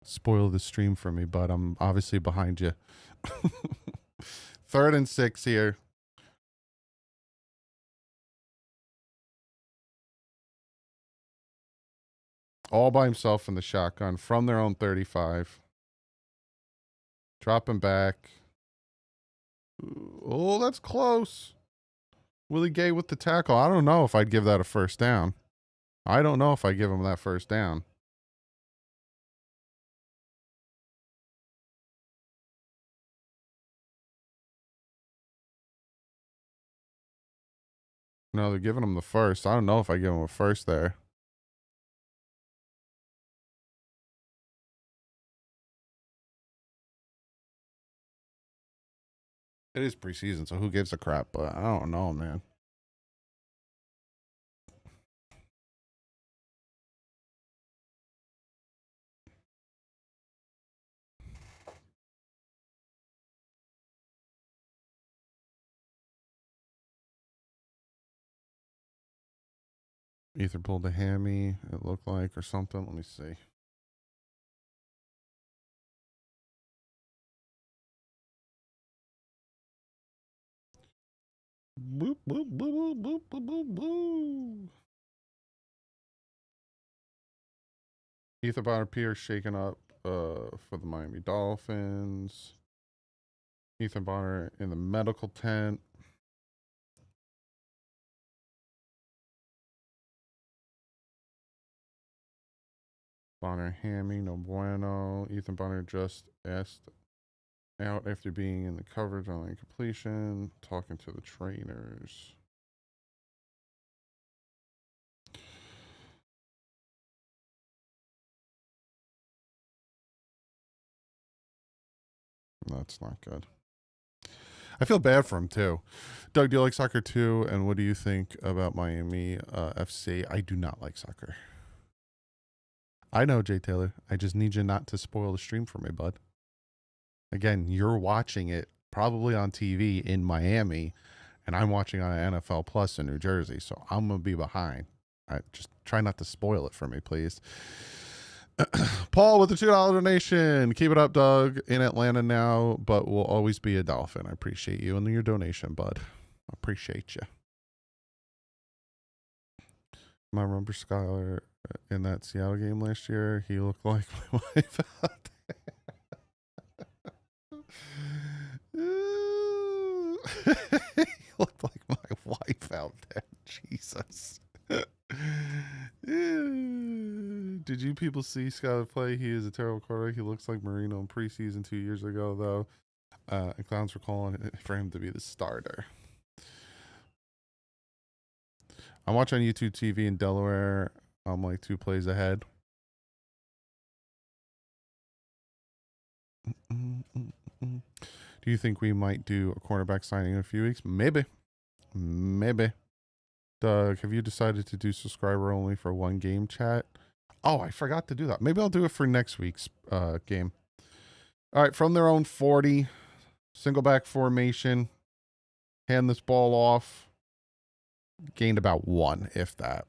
Speaker 1: spoil the stream for me, but I'm obviously behind you. 3rd and 6 here. All by himself in the shotgun from their own 35. Dropping back. Oh, that's close. Willie Gay with the tackle. I don't know if I'd give that a first down. I don't know if I give him that first down. No, they're giving him the first. I don't know if I give him a first there. It is preseason, so who gives a crap? But I don't know, man. Ether pulled a hammy, it looked like, or something. Let me see. Boop, boop, boop, boop, boop, boop, boop. Ether Bonner Pierce shaken up for the Miami Dolphins. Ethan Bonner in the medical tent. Bonner hammy, no bueno. Ethan Bonner just asked out after being in the coverage on completion, talking to the trainers. That's not good. I feel bad for him too. Doug, do you like soccer too? And what do you think about Miami FC? I do not like soccer. I know, Jay Taylor. I just need you not to spoil the stream for me, bud. Again, you're watching it probably on TV in Miami, and I'm watching on NFL Plus in New Jersey, so I'm going to be behind. All right, just try not to spoil it for me, please. Paul with the $2 donation. Keep it up, Doug. In Atlanta now, but will always be a Dolphin. I appreciate you and your donation, bud. I appreciate you. I remember Skylar in that Seattle game last year. He looked like my wife out there. He looked like my wife out there. Jesus. Did you people see Skylar play? He is a terrible quarterback. He looks like Marino in preseason 2 years ago, though. And clowns were calling for him to be the starter. I'm watching YouTube TV in Delaware. I'm like 2 plays ahead. Do you think we might do a cornerback signing in a few weeks? Maybe. Maybe. Doug, have you decided to do subscriber only for 1 game chat? Oh, I forgot to do that. Maybe I'll do it for next week's game. All right, from their own 40, single back formation, hand this ball off. Gained about 1, if that.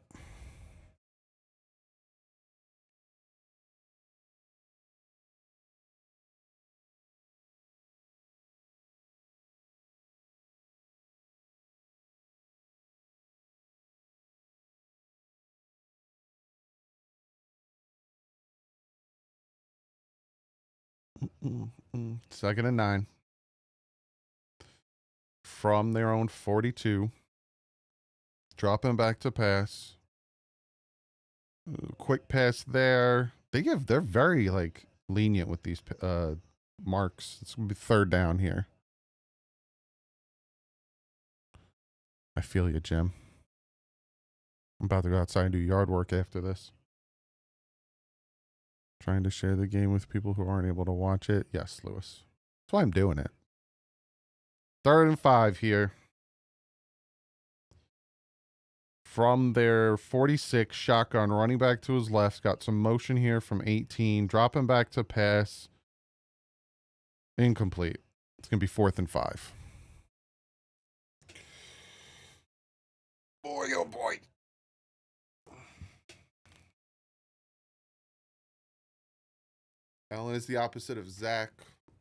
Speaker 1: Second and 9. From their own 42. Dropping back to pass. Quick pass there. They're very like lenient with these marks. It's gonna be third down here. I feel you, Jim. I'm about to go outside and do yard work after this. Trying to share the game with people who aren't able to watch it. Yes, Lewis. That's why I'm doing it. 3rd and 5 here. From their 46, shotgun, running back to his left. Got some motion here from 18. Dropping back to pass. Incomplete. It's going to be 4th and 5. Boy, oh boy. Allen is the opposite of Zach.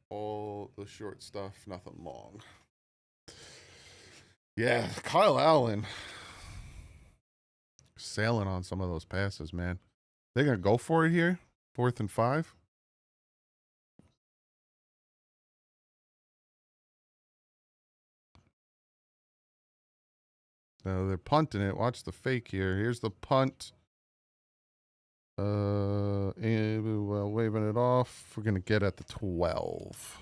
Speaker 1: All the short stuff, nothing long. Yeah, Kyle Allen. Sailing on some of those passes, man. They're going to go for it here. 4th and 5. So they're punting it. Watch the fake here. Here's the punt. And waving it off. We're going to get at the 12.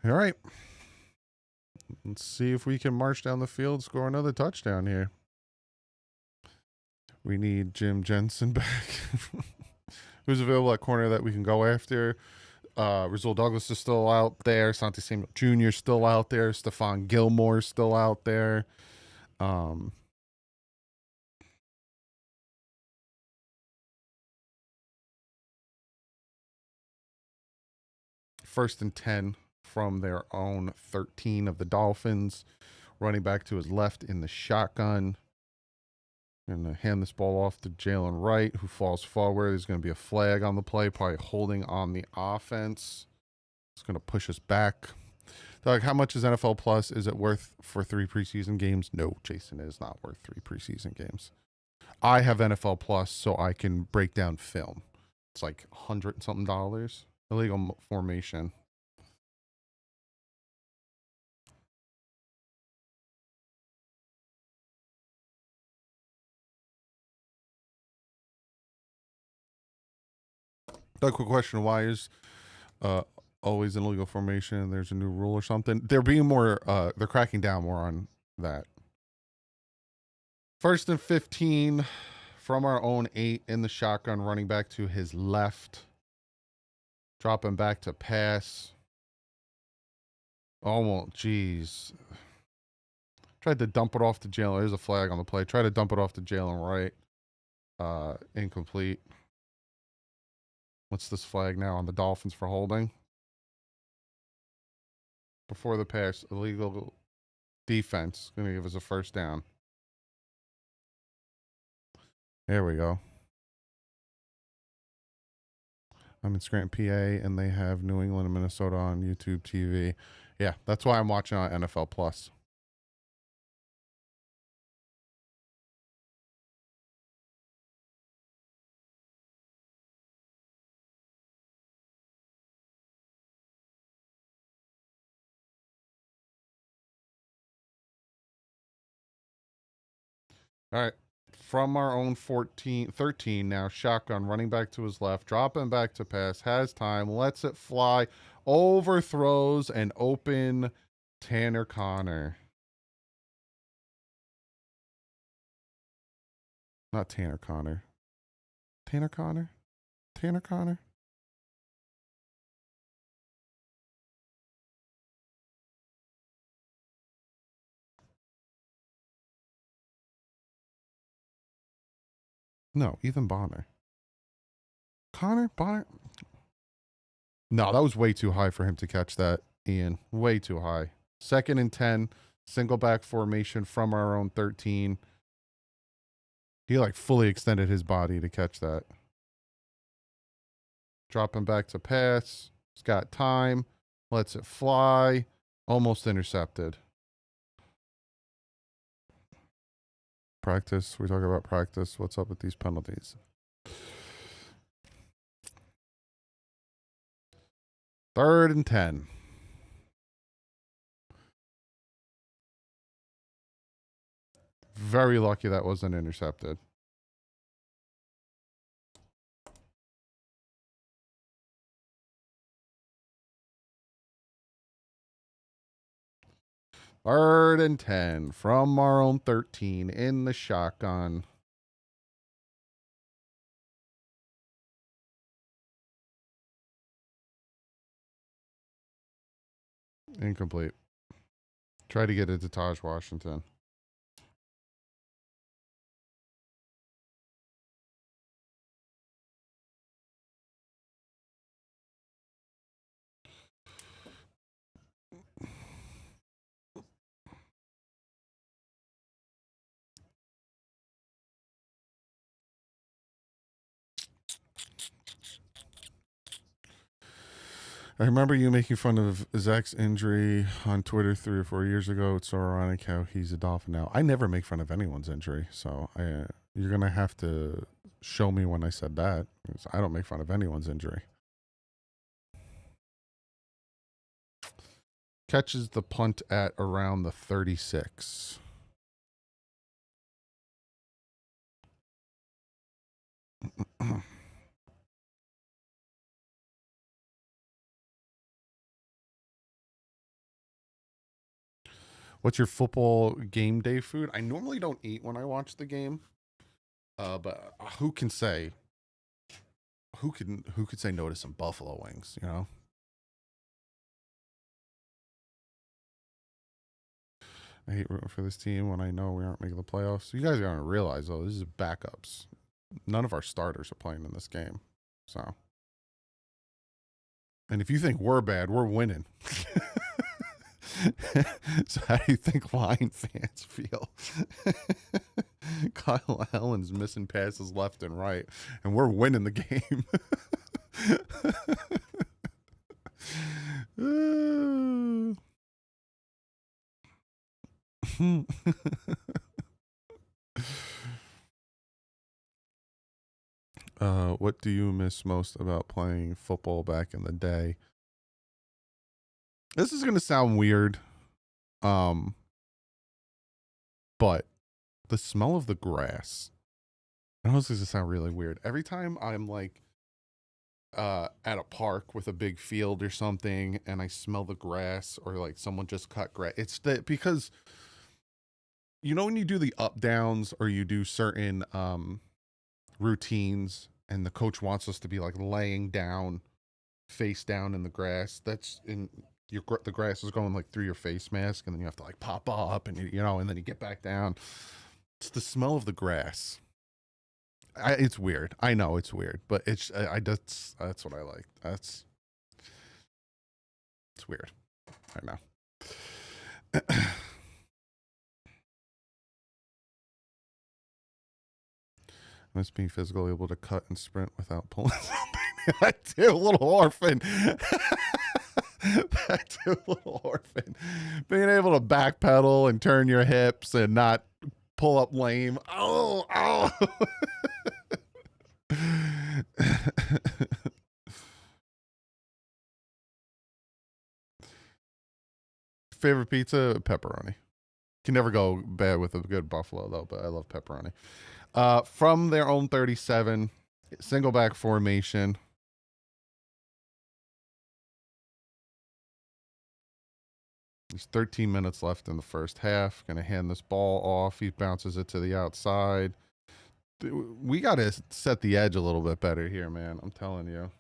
Speaker 1: All right. Let's see if we can march down the field, score another touchdown here. We need Jim Jensen back. Who's available at corner that we can go after? Rizal Douglas is still out there. Santi Samuel Jr. is still out there. Stephon Gilmore is still out there. 1st and 10 from their own 13 of the Dolphins. Running back to his left in the shotgun. Going to hand this ball off to Jalen Wright, who falls forward. There's going to be a flag on the play, probably holding on the offense. It's going to push us back. Doug, how much is NFL Plus? Is it worth for 3 preseason games? No, Jason, it is not worth 3 preseason games. I have NFL Plus so I can break down film. It's like $100 and something. Illegal formation. Doug, quick question. Why is always an illegal formation and there's a new rule or something? They're being more, they're cracking down more on that. 1st and 15 from our own 8 in the shotgun, running back to his left. Dropping back to pass. Oh, well, geez. Tried to dump it off to Jalen. There's a flag on the play. Tried to dump it off to Jalen Wright. Incomplete. What's this flag now on the Dolphins for holding? Before the pass, illegal defense. Going to give us a 1st down. There we go. I'm in Scranton, PA, and they have New England and Minnesota on YouTube TV. Yeah, that's why I'm watching on NFL Plus. All right. From our own 13 now, shotgun, running back to his left, dropping back to pass, has time, lets it fly, overthrows and open Tanner Connor. Not Tanner Connor. Tanner Connor? Tanner Connor? No, Ethan Bonner. Connor Bonner? No, that was way too high for him to catch that, Ian. Way too high. 2nd and 10, single back formation from our own 13. He like fully extended his body to catch that. Dropping back to pass. He's got time. Lets it fly. Almost intercepted. Practice. We talk about practice. What's up with these penalties? 3rd and 10. Very lucky that wasn't intercepted. Third and 10 from our own 13 in the shotgun. Incomplete. Try to get it to Taj Washington. I remember you making fun of Zach's injury on Twitter 3 or 4 years ago. It's so ironic how he's a Dolphin now. I never make fun of anyone's injury, so you're going to have to show me when I said that. I don't make fun of anyone's injury. Catches the punt at around the 36. What's your football game day food? I normally don't eat when I watch the game. But who can say? Who could say no to some buffalo wings, you know? I hate rooting for this team when I know we aren't making the playoffs. You guys are gonna realize though, this is backups. None of our starters are playing in this game. So, and if you think we're bad, we're winning. So how do you think Lion fans feel? Kyle Allen's missing passes left and right, and we're winning the game. What do you miss most about playing football back in the day? This is going to sound weird, but the smell of the grass. I know this is going to sound really weird. Every time I'm like at a park with a big field or something, and I smell the grass, or like someone just cut grass, it's because you know when you do the up downs or you do certain routines, and the coach wants us to be like laying down, face down in the grass. That's in the grass is going like through your face mask, and then you have to like pop up, and you know, and then you get back down. It's the smell of the grass. It's weird. I know it's weird, but that's what I like. It's weird. I know. Must be physical, able to cut and sprint without pulling something. That too, little orphan. That too, little orphan. Being able to backpedal and turn your hips and not pull up lame. Oh. Favorite pizza? Pepperoni. Can never go bad with a good buffalo though, but I love pepperoni. From their own 37, single back formation. There's 13 minutes left in the first half. Going to hand this ball off. He bounces it to the outside. We got to set the edge a little bit better here, man. I'm telling you.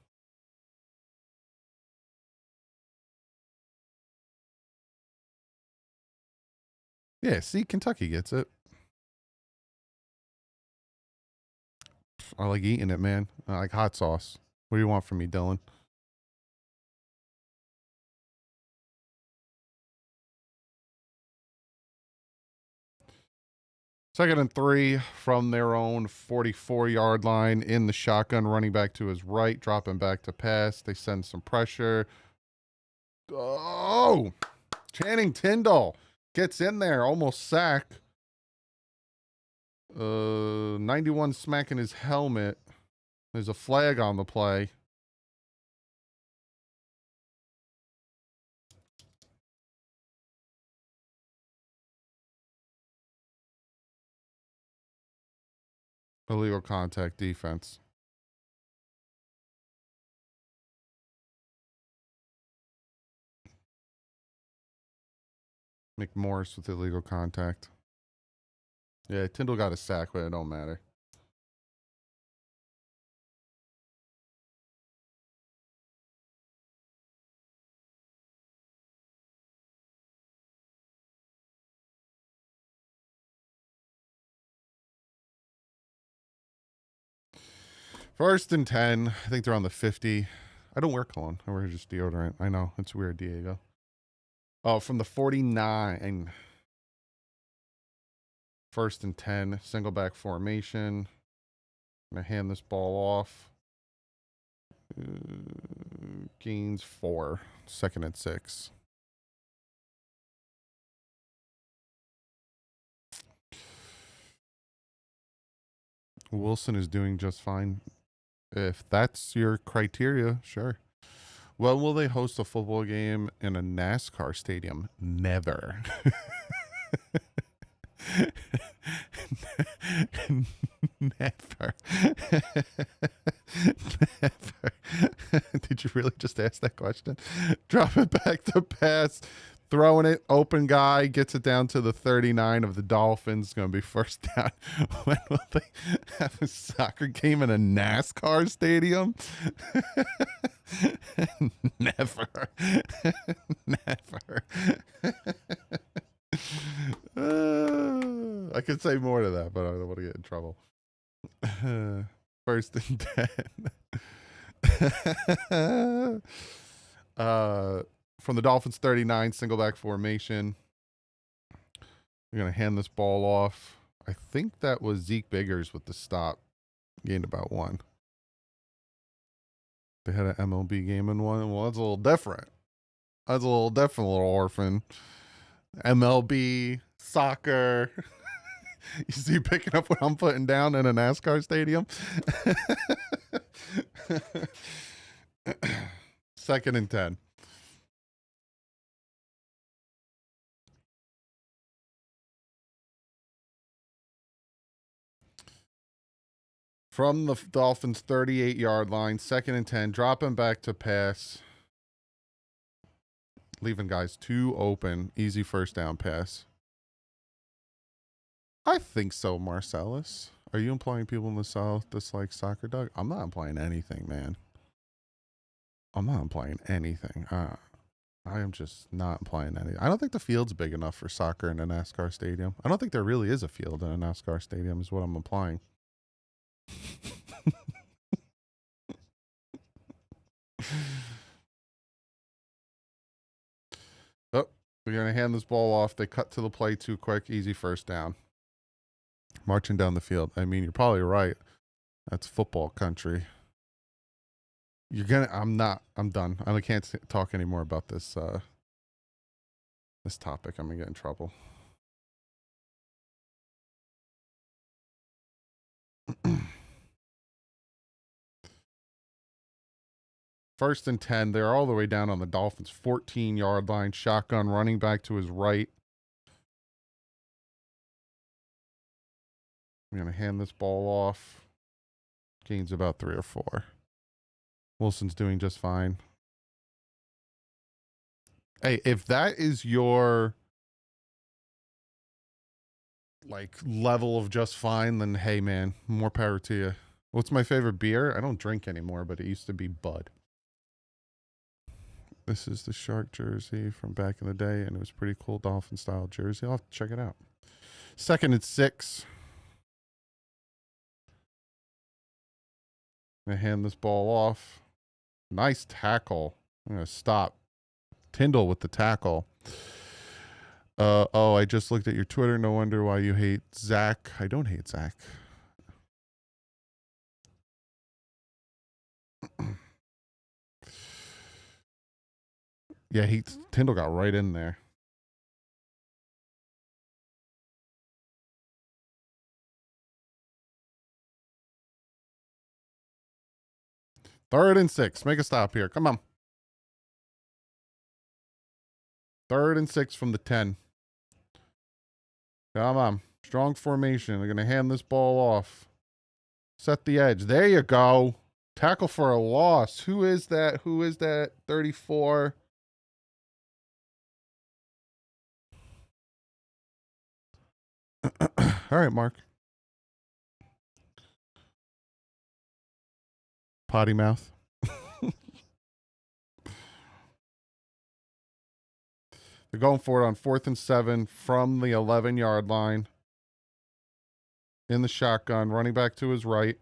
Speaker 1: Yeah, see, Kentucky gets it. I like eating it, man. I like hot sauce. What do you want from me, Dylan? Second and 3 from their own 44-yard line in the shotgun, running back to his right, dropping back to pass. They send some pressure. Oh, Channing Tindall gets in there, almost sack. 91 smacking his helmet. There's a flag on the play. Illegal contact defense. McMorris with illegal contact. Yeah, Tyndall got a sack, but it don't matter. First and 10. I think they're on the 50. I don't wear cologne. I wear just deodorant. I know. It's weird, Diego. Oh, from the 49. First and 10. Single back formation. I'm going to hand this ball off. Gains 4. Second and 6. Wilson is doing just fine. If that's your criteria, sure. When will they host a football game in a NASCAR stadium? Never. Never. Never. Did you really just ask that question? Drop it back to pass. Throwing it, open guy, gets it down to the 39 of the Dolphins. Going to be first down. When will they have a soccer game in a NASCAR stadium? Never. Never. I could say more to that, but I don't want to get in trouble. First and 10. From the Dolphins 39, single back formation. We're going to hand this ball off. I think that was Zeke Biggers with the stop. Gained about 1. They had an MLB game in one. Well, that's a little different. That's a little different, little orphan. MLB, soccer. You see picking up what I'm putting down in a NASCAR stadium? Second and 10. From the Dolphins 38-yard line, second and 10, dropping back to pass. Leaving guys 2 open. Easy first down pass. I think so, Marcellus. Are you implying people in the South dislike soccer, Doug? I'm not implying anything, man. I'm not implying anything. I am just not implying anything. I don't think the field's big enough for soccer in a NASCAR stadium. I don't think there really is a field in a NASCAR stadium is what I'm implying. Oh, we're going to hand this ball off. They cut to the play too quick. Easy first down. Marching down the field. I mean, you're probably right. That's football country. I'm done. I can't talk anymore about this, this topic. I'm going to get in trouble. First and 10. They're all the way down on the Dolphins' 14-yard line. Shotgun running back to his right. I'm going to hand this ball off. Gains about 3 or 4. Wilson's doing just fine. Hey, if that is your like level of just fine, then hey man, more power to you. What's my favorite beer? I don't drink anymore, but it used to be Bud. This is the Shark jersey from back in the day, and it was pretty cool Dolphin style jersey. I'll have to check it out. 2nd and 6. I'm gonna hand this ball off. Nice tackle. I'm gonna stop. Tyndall with the tackle. Oh, I just looked at your Twitter. No wonder why you hate Zach. I don't hate Zach. Yeah, Tyndall got right in there. 3rd and 6. Make a stop here. Come on. 3rd and 6 from the 10. Come on. Strong formation. They're going to hand this ball off. Set the edge. There you go. Tackle for a loss. Who is that? Who is that? 34. All right, Mark. Potty mouth. They're going for it on 4th and 7 from the 11-yard line. In the shotgun, running back to his right.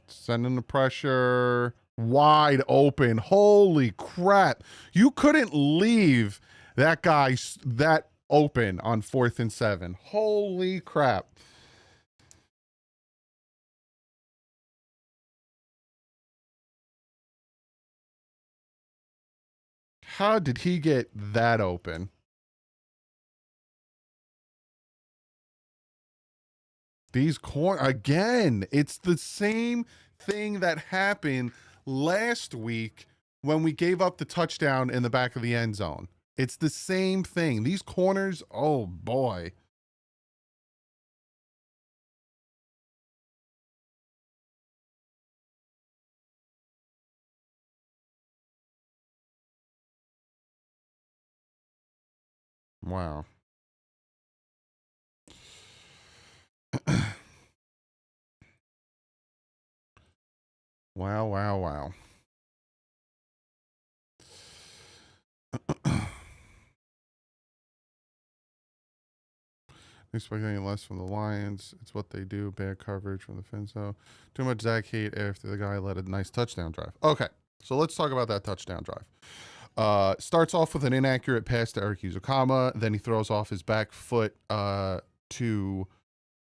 Speaker 1: Sending the pressure. Wide open. Holy crap. You couldn't leave that guy that open on 4th and 7. Holy crap. How did he get that open? These again, it's the same thing that happened last week when we gave up the touchdown in the back of the end zone. It's the same thing. These corners, oh boy. Wow. Wow, wow, wow. Expect any less from the Lions. It's what they do. Bad coverage from the Finzo. Too much Zach hate after the guy led a nice touchdown drive. Okay, so let's talk about that touchdown drive. Starts off with an inaccurate pass to Eric Uzukama. Then he throws off his back foot to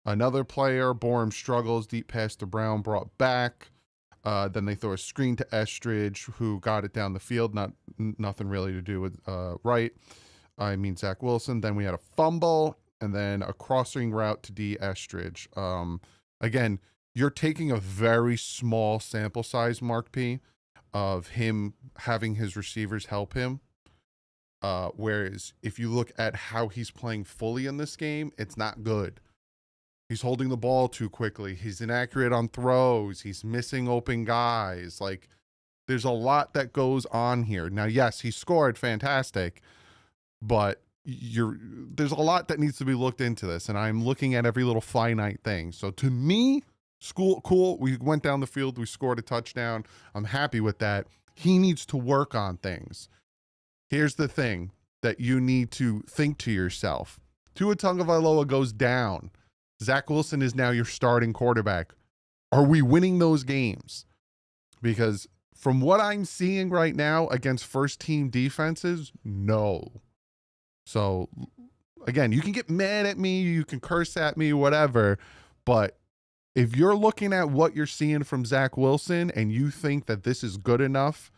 Speaker 1: another player. Borum struggles. Deep pass to Brown, brought back. Then they throw a screen to Estridge, who got it down the field. Nothing really to do with Zach Wilson. Then we had a fumble, and then a crossing route to D Estridge. Again, you're taking a very small sample size, Mark P, of him having his receivers help him. Whereas if you look at how he's playing fully in this game, it's not good. He's holding the ball too quickly. He's inaccurate on throws. He's missing open guys. Like, there's a lot that goes on here. Now, yes, he scored fantastic, but there's a lot that needs to be looked into this, and I'm looking at every little finite thing. So to me, cool. We went down the field. We scored a touchdown. I'm happy with that. He needs to work on things. Here's the thing that you need to think to yourself. Tua Tagovailoa goes down. Zach Wilson is now your starting quarterback. Are we winning those games? Because from what I'm seeing right now against first team defenses, no. So again, you can get mad at me, you can curse at me, whatever, but if you're looking at what you're seeing from Zach Wilson and you think that this is good enough,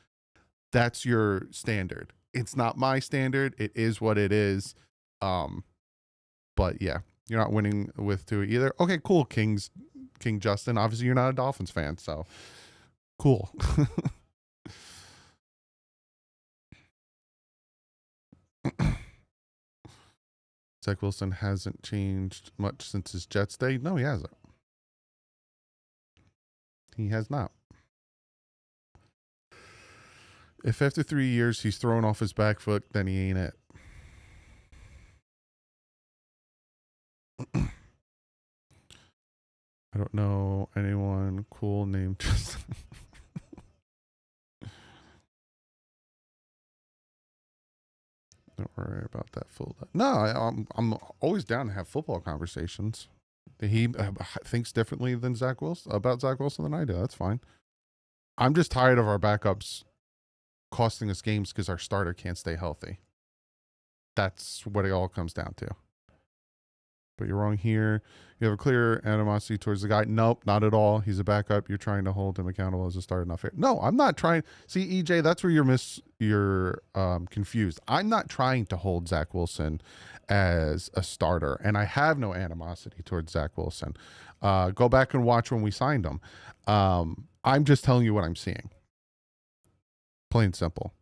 Speaker 1: that's your standard. It's not my standard. It is what it is. But yeah, you're not winning with Tua either. Okay, cool, King Justin. Obviously, you're not a Dolphins fan, so cool. Zach Wilson hasn't changed much since his Jets day. No, he hasn't. He has not. If after 3 years he's thrown off his back foot, then he ain't it. I don't know anyone cool named Justin. Don't worry about that fool. No, I'm always down to have football conversations. He thinks differently than Zach Wilson about Zach Wilson than I do. That's fine. I'm just tired of our backups costing us games because our starter can't stay healthy. That's what it all comes down to. But you're wrong here. You have a clear animosity towards the guy. Nope, not at all. He's a backup. You're trying to hold him accountable as a starter. Not fair. No, I'm not trying. See, EJ, that's where you're confused. I'm not trying to hold Zach Wilson as a starter, and I have no animosity towards Zach Wilson. Go back and watch when we signed him. I'm just telling you what I'm seeing. Plain and simple.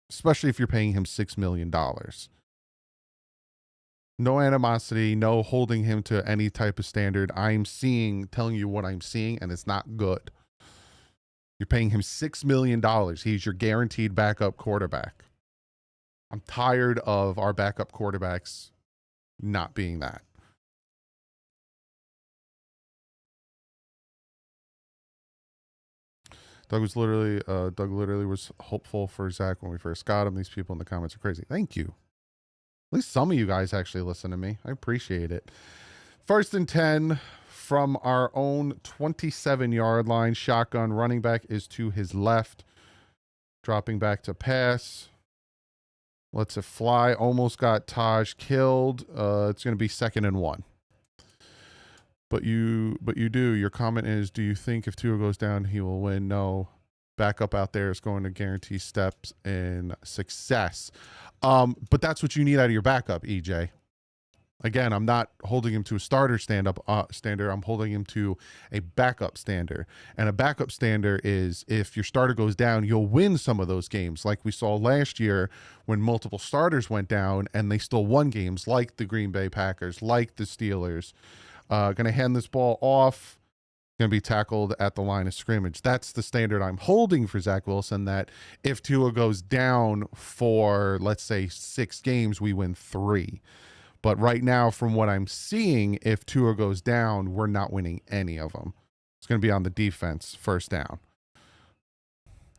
Speaker 1: Especially if you're paying him $6 million. No animosity, no holding him to any type of standard. I'm telling you what I'm seeing, and it's not good. You're paying him $6 million. He's your guaranteed backup quarterback. I'm tired of our backup quarterbacks not being that. Doug literally was hopeful for Zach when we first got him. These people in the comments are crazy. Thank you. At least some of you guys actually listen to me. I appreciate it. 1st and 10 from our own 27-yard line. Shotgun. Running back is to his left. Dropping back to pass. Lets it fly. Almost got Taj killed. It's going to be 2nd and 1. But you do. Your comment is, do you think if Tua goes down, he will win? No. Backup out there is going to guarantee steps in success. But that's what you need out of your backup, EJ. Again, I'm not holding him to a starter standard. I'm holding him to a backup standard. And a backup standard is if your starter goes down, you'll win some of those games, like we saw last year when multiple starters went down and they still won games, like the Green Bay Packers, like the Steelers. Going to hand this ball off. Going to be tackled at the line of scrimmage. That's the standard I'm holding for Zach Wilson, that if Tua goes down for, let's say, 6 games, we win 3. But right now, from what I'm seeing, if Tua goes down, we're not winning any of them. It's going to be on the defense, 1st down.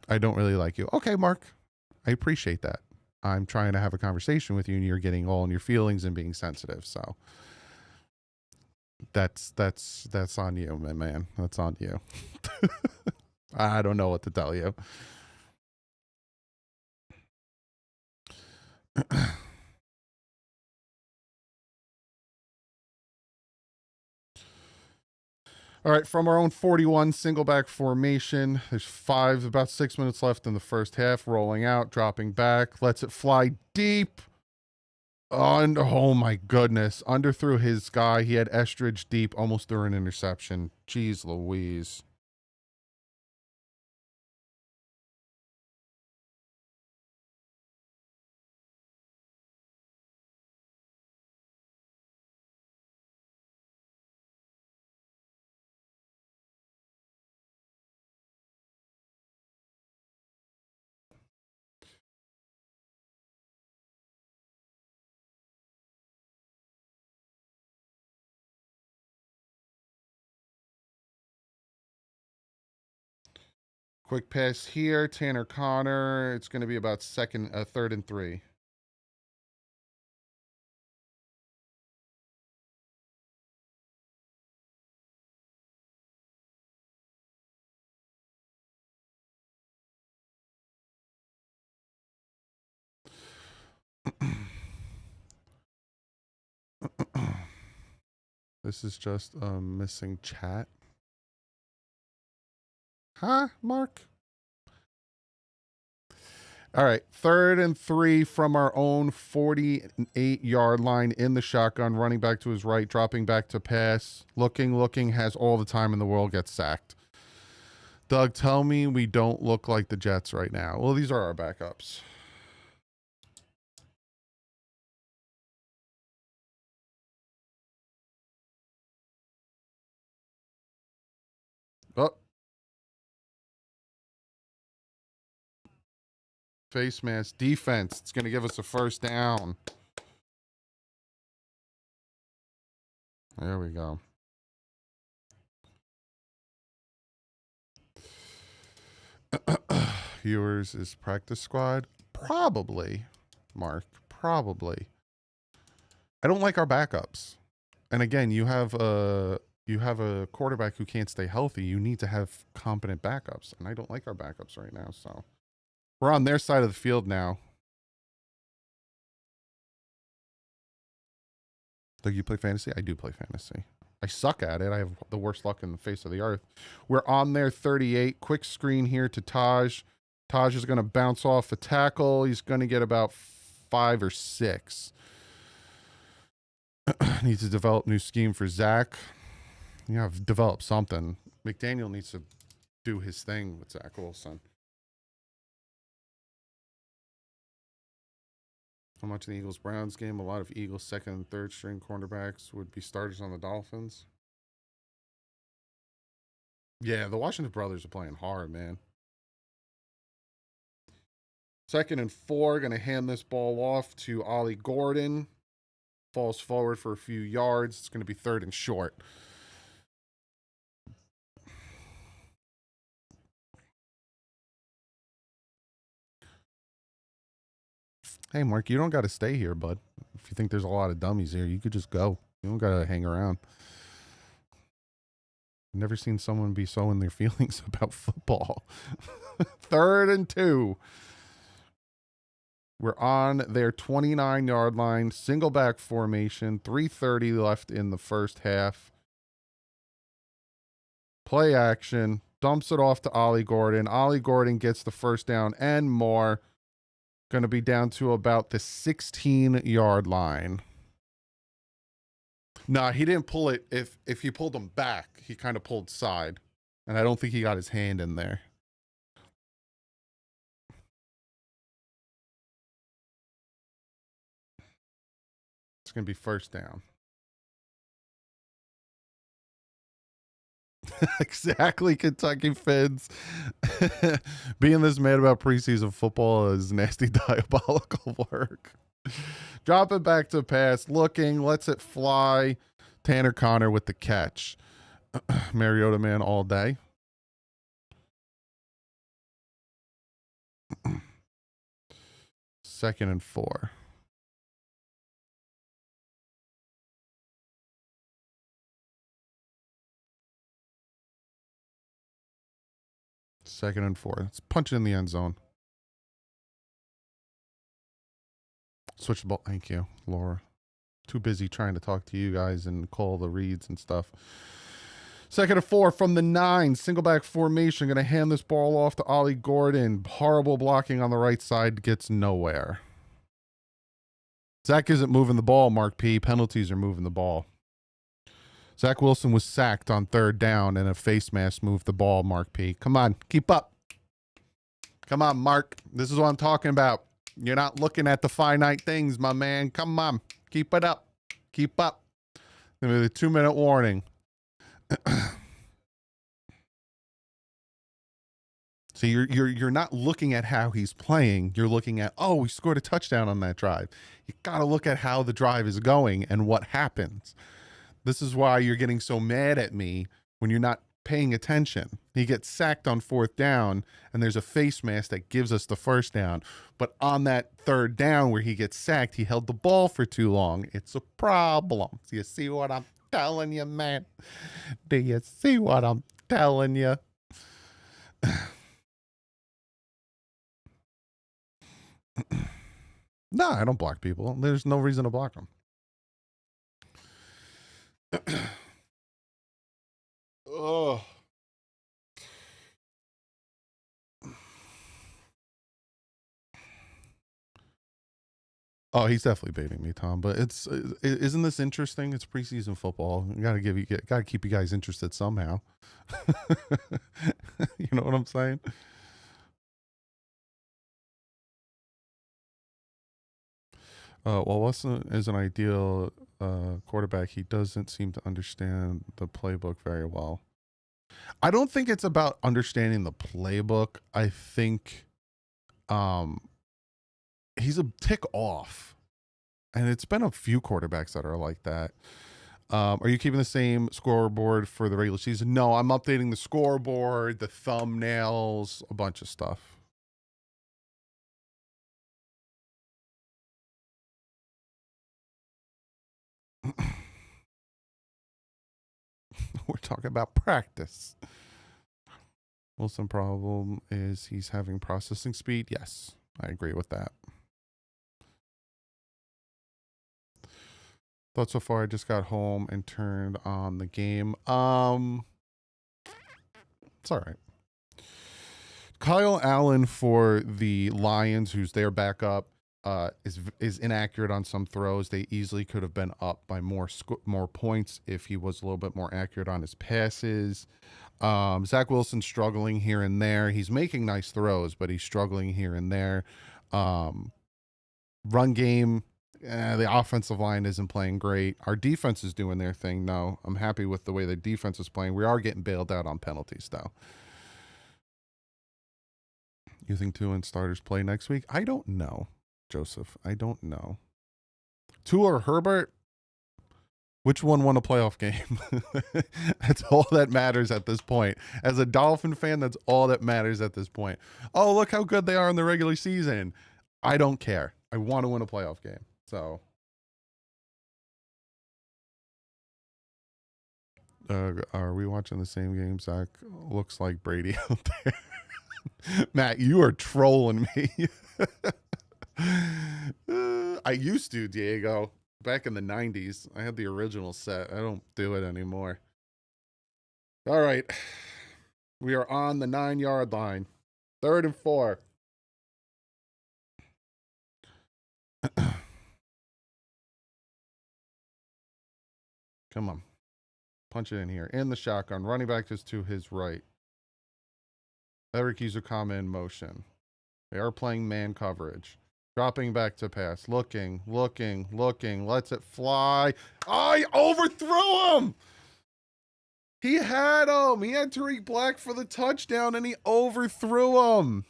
Speaker 1: I don't really like you. Okay, Mark. I appreciate that. I'm trying to have a conversation with you, and you're getting all in your feelings and being sensitive, so... That's on you, my man. That's on you. I don't know what to tell you. All right, from our own 41 single back formation, there's about 6 minutes left in the first half. Rolling out, dropping back, lets it fly deep. Oh my goodness. Underthrew his guy. He had Estridge deep, almost threw an interception. Jeez Louise. Quick pass here. Tanner Connor. It's going to be about 3rd and 3. This is just missing chat. Huh, Mark? All right, 3rd and 3 from our own 48-yard line in the shotgun, running back to his right, dropping back to pass, looking, has all the time in the world, gets sacked. Doug, tell me we don't look like the Jets right now. Well, these are our backups. Oh, Face mask defense. It's going to give us a first down. There we go. Viewers is practice squad. Probably, Mark. Probably. I don't like our backups. And again, you have a quarterback who can't stay healthy. You need to have competent backups. And I don't like our backups right now. So we're on their side of the field now. Do you play fantasy? I do play fantasy. I suck at it. I have the worst luck in the face of the earth. We're on their 38. Quick screen here to Taj. Taj is going to bounce off a tackle. He's going to get about 5 or 6. Needs to develop new scheme for Zach. Yeah, develop something. McDaniel needs to do his thing with Zach Wilson. How much in the Eagles-Browns game? A lot of Eagles second and third string cornerbacks would be starters on the Dolphins. Yeah, the Washington brothers are playing hard, man. 2nd and 4, going to hand this ball off to Ollie Gordon. Falls forward for a few yards. It's going to be 3rd and short. Hey, Mark, you don't got to stay here, bud. If you think there's a lot of dummies here, you could just go. You don't got to hang around. I've never seen someone be so in their feelings about football. 3rd and 2. We're on their 29-yard line, single back formation, 3:30 left in the first half. Play action, dumps it off to Ollie Gordon. Ollie Gordon gets the first down and more. Going to be down to about the 16-yard line. No, he didn't pull it. If he pulled him back, he kind of pulled side. And I don't think he got his hand in there. It's going to be first down. Exactly, Kentucky Fins. Being this mad about preseason football is nasty, diabolical work. Drop it back to pass. Looking, lets it fly. Tanner Connor with the catch. Mariota man all day. Second and 4. Second and 4. Let's punch it in the end zone. Switch the ball. Thank you, Laura. Too busy trying to talk to you guys and call the reads and stuff. Second and 4 from the 9. Single back formation. Going to hand this ball off to Ollie Gordon. Horrible blocking on the right side. Gets nowhere. Zach isn't moving the ball, Mark P. Penalties are moving the ball. Zach Wilson was sacked on 3rd down, and a face mask moved the ball, Mark P. Come on, keep up. Come on, Mark. This is what I'm talking about. You're not looking at the finite things, my man. Come on, keep it up. Keep up. Give me the 2-minute warning. So you're not looking at how he's playing. You're looking at, oh, we scored a touchdown on that drive. You got to look at how the drive is going and what happens. This is why you're getting so mad at me when you're not paying attention. He gets sacked on 4th down, and there's a face mask that gives us the first down. But on that 3rd down where he gets sacked, he held the ball for too long. It's a problem. Do you see what I'm telling you, man? Do you see what I'm telling you? No, I don't block people. There's no reason to block them. Oh. Oh, he's definitely baiting me, Tom. But isn't this interesting? It's preseason football. Gotta keep you guys interested somehow. You know what I'm saying? While Weston is an ideal quarterback, he doesn't seem to understand the playbook very well. I don't think it's about understanding the playbook. I think he's a tick off. And it's been a few quarterbacks that are like that. Are you keeping the same scoreboard for the regular season? No, I'm updating the scoreboard, the thumbnails, a bunch of stuff. We're talking about practice. Wilson problem is he's having processing speed. Yes, I agree with that. Thought so far I just got home and turned on the game. It's all right. Kyle Allen for the Lions, who's their backup, is inaccurate on some throws. They easily could have been up by more points if he was a little bit more accurate on his passes. Zach Wilson struggling here and there. He's making nice throws, but he's struggling here and there. Run game, the offensive line isn't playing great. Our defense is doing their thing. No, I'm happy with the way the defense is playing. We are getting bailed out on penalties, though. You think Tua and starters play next week? I don't know, Joseph. I don't know. Tua or Herbert? Which one won a playoff game? That's all that matters at this point. As a Dolphin fan, that's all that matters at this point. Oh, look how good they are in the regular season. I don't care. I want to win a playoff game. So, are we watching the same game? Zach looks like Brady out there. Matt, you are trolling me. I used to, Diego. Back in the 90s. I had the original set. I don't do it anymore. All right. We are on the 9-yard line. 3rd and 4. Come on. Punch it in here. In the shotgun. Running back is to his right. Eric Izukama in motion. They are playing man coverage. Dropping back to pass. Looking. Lets it fly. I overthrew him! He had him. He had Tariq Black for the touchdown, and he overthrew him.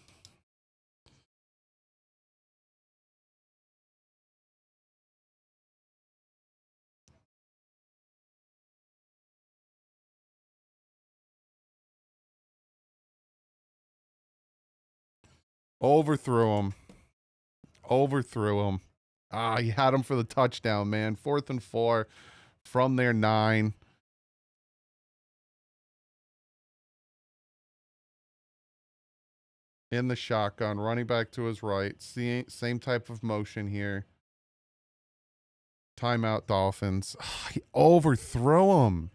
Speaker 1: Overthrew him. He had him for the touchdown, man. 4th and 4 from their 9. In the shotgun, running back to his right. Same type of motion here. Timeout, Dolphins. He overthrew him.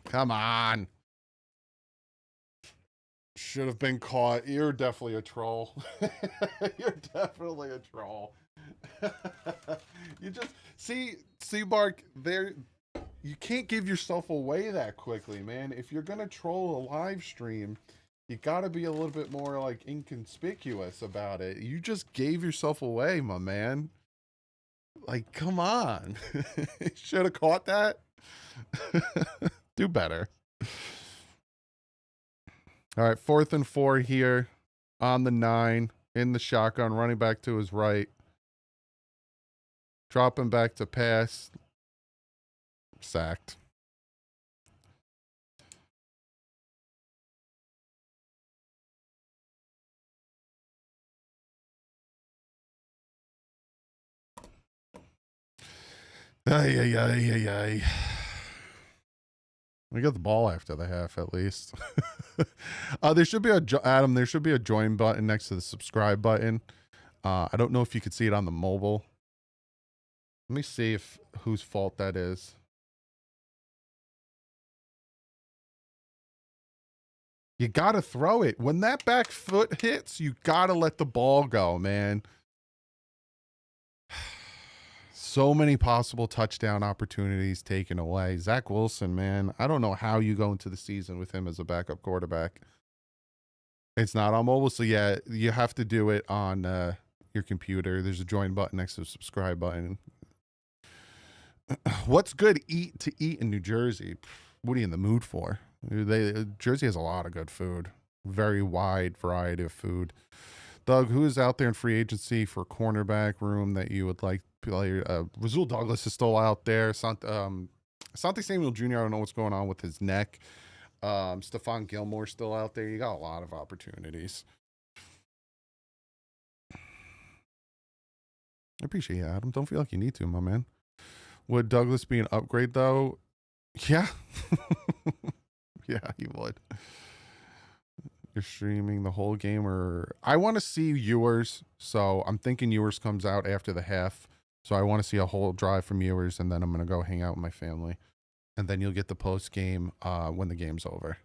Speaker 1: Come on. Should have been caught. You're definitely a troll. You're definitely a troll. You just see Bark, there. You can't give yourself away that quickly, man. If you're gonna troll a live stream, you gotta be a little bit more like inconspicuous about it. You just gave yourself away, my man. Like, come on. Should have caught that. Do better. All right, 4th and 4 here on the 9, in the shotgun, running back to his right. Dropping back to pass. Sacked. Ay. We got the ball after the half, at least. There should be Adam. There should be a join button next to the subscribe button. I don't know if you could see it on the mobile. Let me see if whose fault that is. You gotta throw it when that back foot hits. You gotta let the ball go, man. So many possible touchdown opportunities taken away. Zach Wilson, man, I don't know how you go into the season with him as a backup quarterback. It's not on mobile, so yeah, you have to do it on your computer. There's a join button next to the subscribe button. What's good to eat in New Jersey? What are you in the mood for? Jersey has a lot of good food. very wide variety of food. Doug, who is out there in free agency for cornerback room that you would like to play? Rasul Douglas is still out there. Asante Samuel Jr., I don't know what's going on with his neck. Stephon Gilmore's still out there. You got a lot of opportunities. I appreciate you, Adam. Don't feel like you need to, my man. Would Douglas be an upgrade, though? Yeah. Yeah, he would. You're streaming the whole game, or I want to see Ewers, so I'm thinking Ewers comes out after the half. So I want to see a whole drive from Ewers, and then I'm going to go hang out with my family. And then you'll get the post game when the game's over.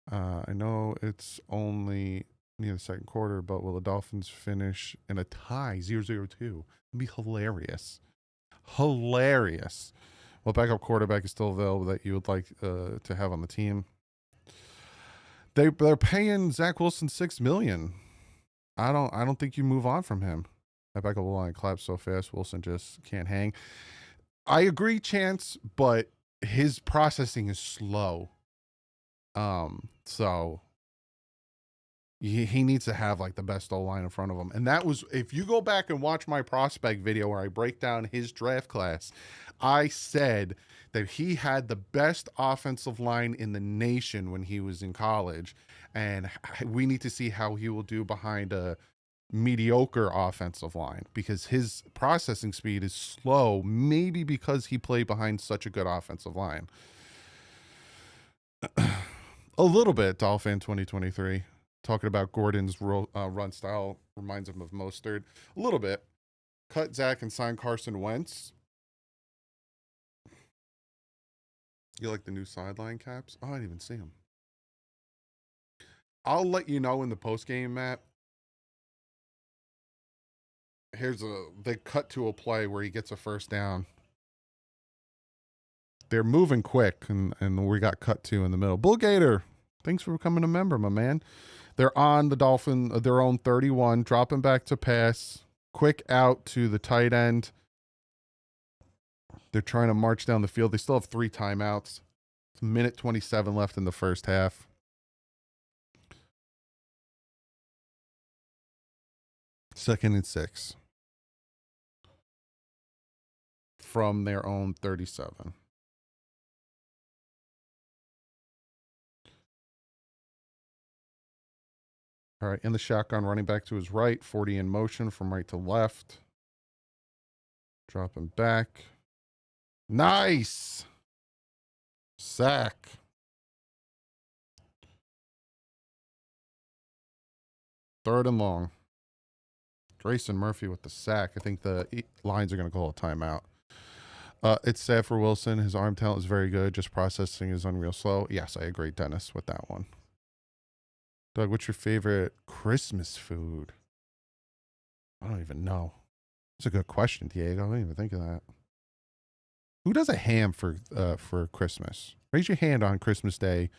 Speaker 1: I know it's only near the second quarter, but will the Dolphins finish in a tie 0-0-2? It'd be hilarious. Hilarious. What backup quarterback is still available that you would like to have on the team? They're paying Zach Wilson $6 million. I don't think you move on from him. That backup line claps so fast, Wilson just can't hang. I agree, Chance, but his processing is slow. So he needs to have like the best O-line in front of him. And that was, if you go back and watch my prospect video where I break down his draft class, I said that he had the best offensive line in the nation when he was in college. And we need to see how he will do behind a mediocre offensive line, because his processing speed is slow, maybe because he played behind such a good offensive line. A little bit, Dolphin 2023. Talking about Gordon's run style reminds him of Mostert. A little bit. Cut Zach and sign Carson Wentz. You like the new sideline caps? Oh, I didn't even see them. I'll let you know in the postgame, Matt. They cut to a play where he gets a first down. They're moving quick, and we got cut to in the middle. Bull Gator, thanks for becoming a member, my man. They're on the Dolphin, their own 31, dropping back to pass. Quick out to the tight end. They're trying to march down the field. They still have 3 timeouts. It's a minute 27 left in the first half. Second and 6. From their own 37. All right, in the shotgun, running back to his right, 40 in motion from right to left. Dropping back. Nice! Sack. Third and long. Grayson Murphy with the sack. I think the Lions are going to call a timeout. It's sad for Wilson. His arm talent is very good. Just processing is unreal slow. Yes, I agree, Dennis, with that one. Doug, what's your favorite Christmas food? I don't even know. It's a good question, Diego. I didn't even think of that. Who does a ham for Christmas? Raise your hand on Christmas Day.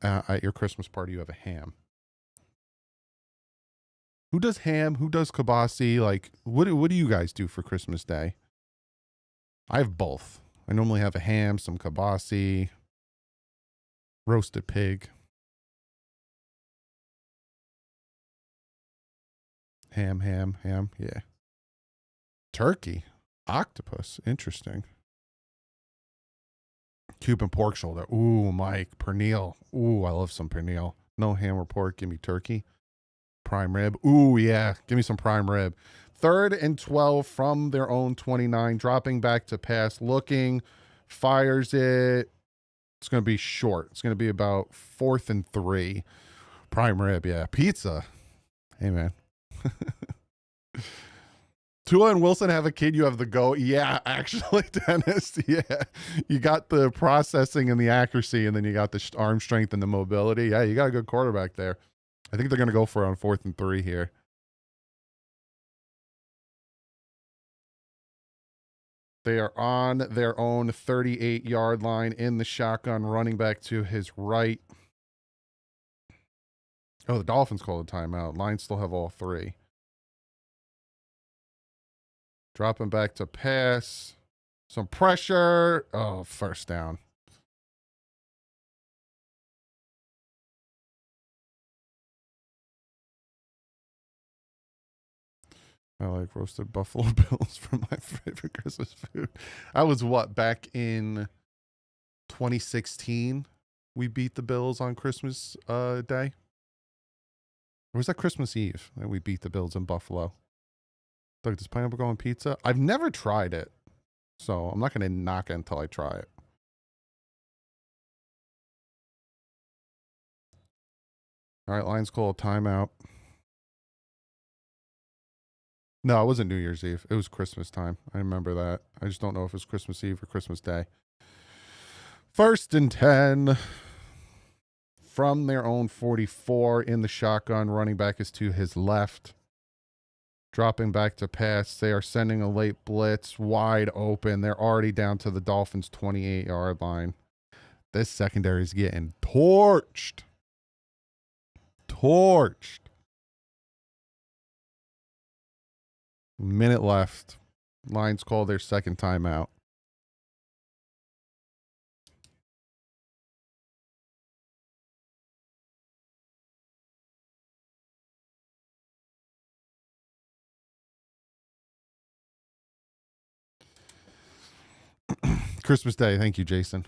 Speaker 1: At your Christmas party, you have a ham. Who does ham? Who does kibasi? Like, what do you guys do for Christmas Day? I have both. I normally have a ham, some kibasi, roasted pig. Ham. Yeah. Turkey. Octopus. Interesting. Cuban pork shoulder. Ooh, Mike. Pernil. Ooh, I love some pernil. No ham or pork. Give me turkey. Prime rib. Ooh, yeah. Give me some prime rib. 3rd and 12 from their own 29. Dropping back to pass. Looking. Fires it. It's going to be short. It's going to be about 4th and 3. Prime rib. Yeah. Pizza. Hey, man. Tua and Wilson have a kid. You have the go. Yeah, actually, Dennis. Yeah. You got the processing and the accuracy, and then you got the arm strength and the mobility. Yeah, you got a good quarterback there. I think they're going to go for it on 4th and 3 here. They are on their own 38-yard line in the shotgun, running back to his right. Oh, the Dolphins called a timeout. Lions still have all 3. Dropping back to pass. Some pressure. Oh, first down. I like roasted buffalo bills for my favorite Christmas food. I was what, back in 2016? We beat the Bills on Christmas Day. Or was that Christmas Eve that we beat the Bills in Buffalo? Doug, does pineapple go on pizza? I've never tried it, so I'm not going to knock it until I try it. All right, Lions call a timeout. No, it wasn't New Year's Eve. It was Christmas time. I remember that. I just don't know if it was Christmas Eve or Christmas Day. 1st and 10 from their own 44 in the shotgun. Running back is to his left. Dropping back to pass. They are sending a late blitz wide open. They're already down to the Dolphins' 28-yard line. This secondary is getting torched. Torched. Minute left. Lions call their second timeout. Christmas Day. Thank you, Jason.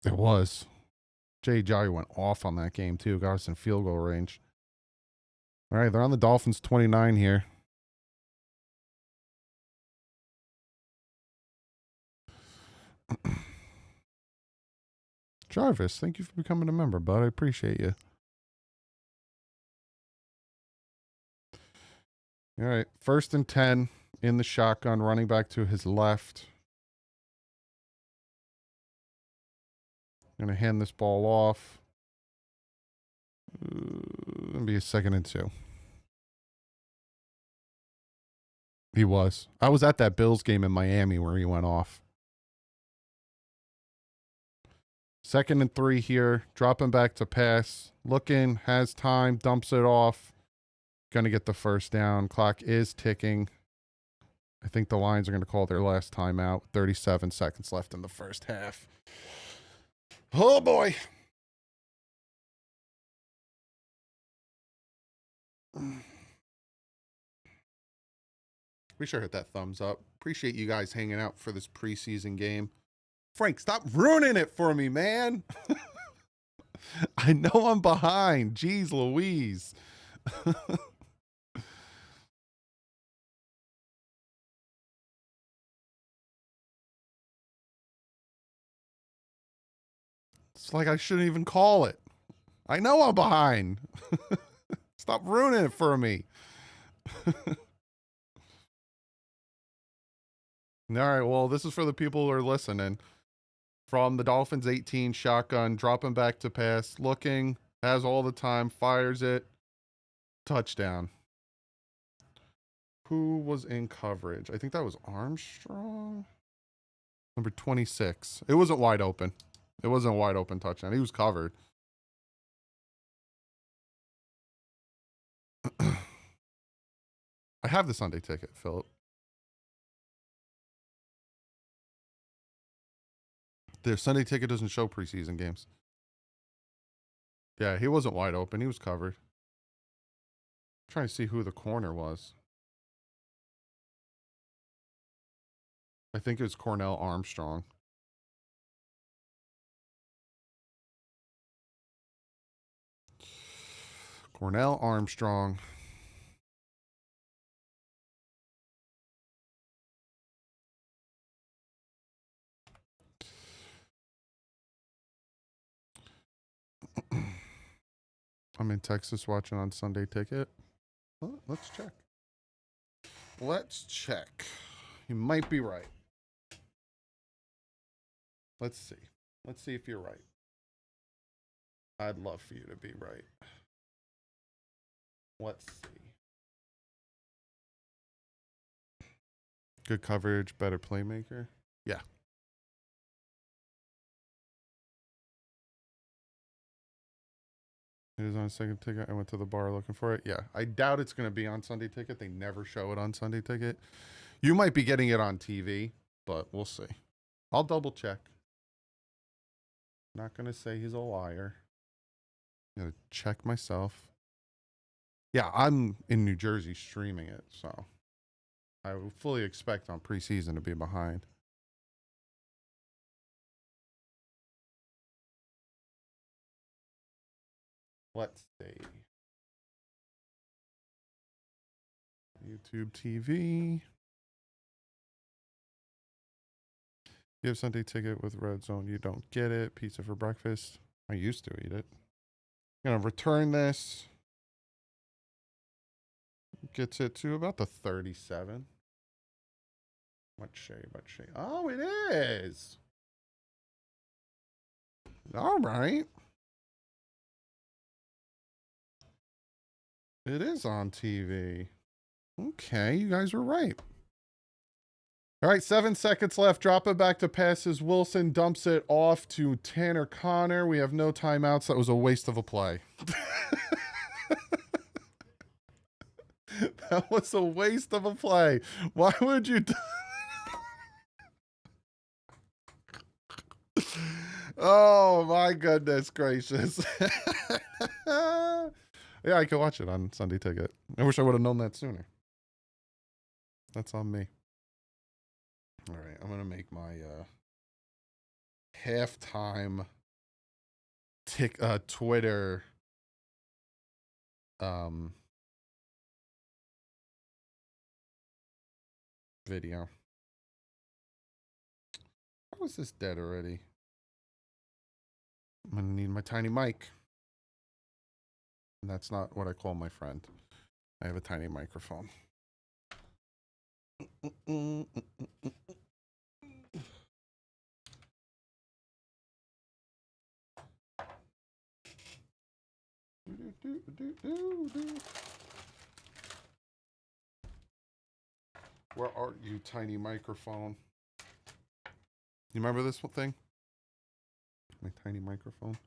Speaker 1: It was. Jay Jolly went off on that game, too. Got us in field goal range. All right, they're on the Dolphins 29 here. Jarvis, thank you for becoming a member, bud. I appreciate you. All right, 1st and 10 in the shotgun, running back to his left. Going to hand this ball off. It'll be a 2nd and 2. He was. I was at that Bills game in Miami where he went off. 2nd and 3 here. Dropping back to pass. Looking, has time, dumps it off. Going to get the first down. Clock is ticking. I think the Lions are going to call their last timeout. 37 seconds left in the first half. Oh, boy. Be sure to hit that thumbs up. Appreciate you guys hanging out for this preseason game. Frank, stop ruining it for me, man. I know I'm behind. Jeez Louise. It's like I shouldn't even call it. I know I'm behind. Stop ruining it for me. All right, well, this is for the people who are listening. From the Dolphins 18, shotgun, dropping back to pass, looking, has all the time, fires it, touchdown. Who was in coverage? I think that was Armstrong. Number 26. It wasn't wide open. It wasn't a wide open touchdown. He was covered. I have the Sunday ticket, Philip. The Sunday ticket doesn't show preseason games. Yeah, he wasn't wide open. He was covered. I'm trying to see who the corner was. I think it was Cornell Armstrong. Cornell Armstrong. I'm in Texas watching on Sunday ticket. Well, let's check. Let's check. You might be right. Let's see. Let's see if you're right. I'd love for you to be right. Let's see. Good coverage, better playmaker. Yeah. It is on second ticket. I went to the bar looking for it. Yeah. I doubt it's going to be on Sunday ticket. They never show it on Sunday ticket. You might be getting it on TV, but we'll see. I'll double check. Not going to say he's a liar. Gotta check myself. Yeah, I'm in New Jersey streaming it, so I would fully expect on preseason to be behind. Let's see. YouTube TV. You have Sunday ticket with Red Zone. You don't get it. Pizza for breakfast. I used to eat it. I'm gonna return this. Gets it to about the 37. Much shade. Oh, it is. All right. It is on TV. Okay, you guys were right. All right, 7 seconds left. Drop it back to passes. Wilson dumps it off to Tanner Connor. We have no timeouts. That was a waste of a play. That was a waste of a play. Why would you do Oh my goodness gracious. Yeah, I could watch it on Sunday Ticket. I wish I would have known that sooner. That's on me. All right, I'm gonna make my halftime Twitter video. How is this dead already? I'm gonna need my tiny mic. And that's not what I call my friend. I have a tiny microphone. Where are you, tiny microphone? You remember this thing? My tiny microphone.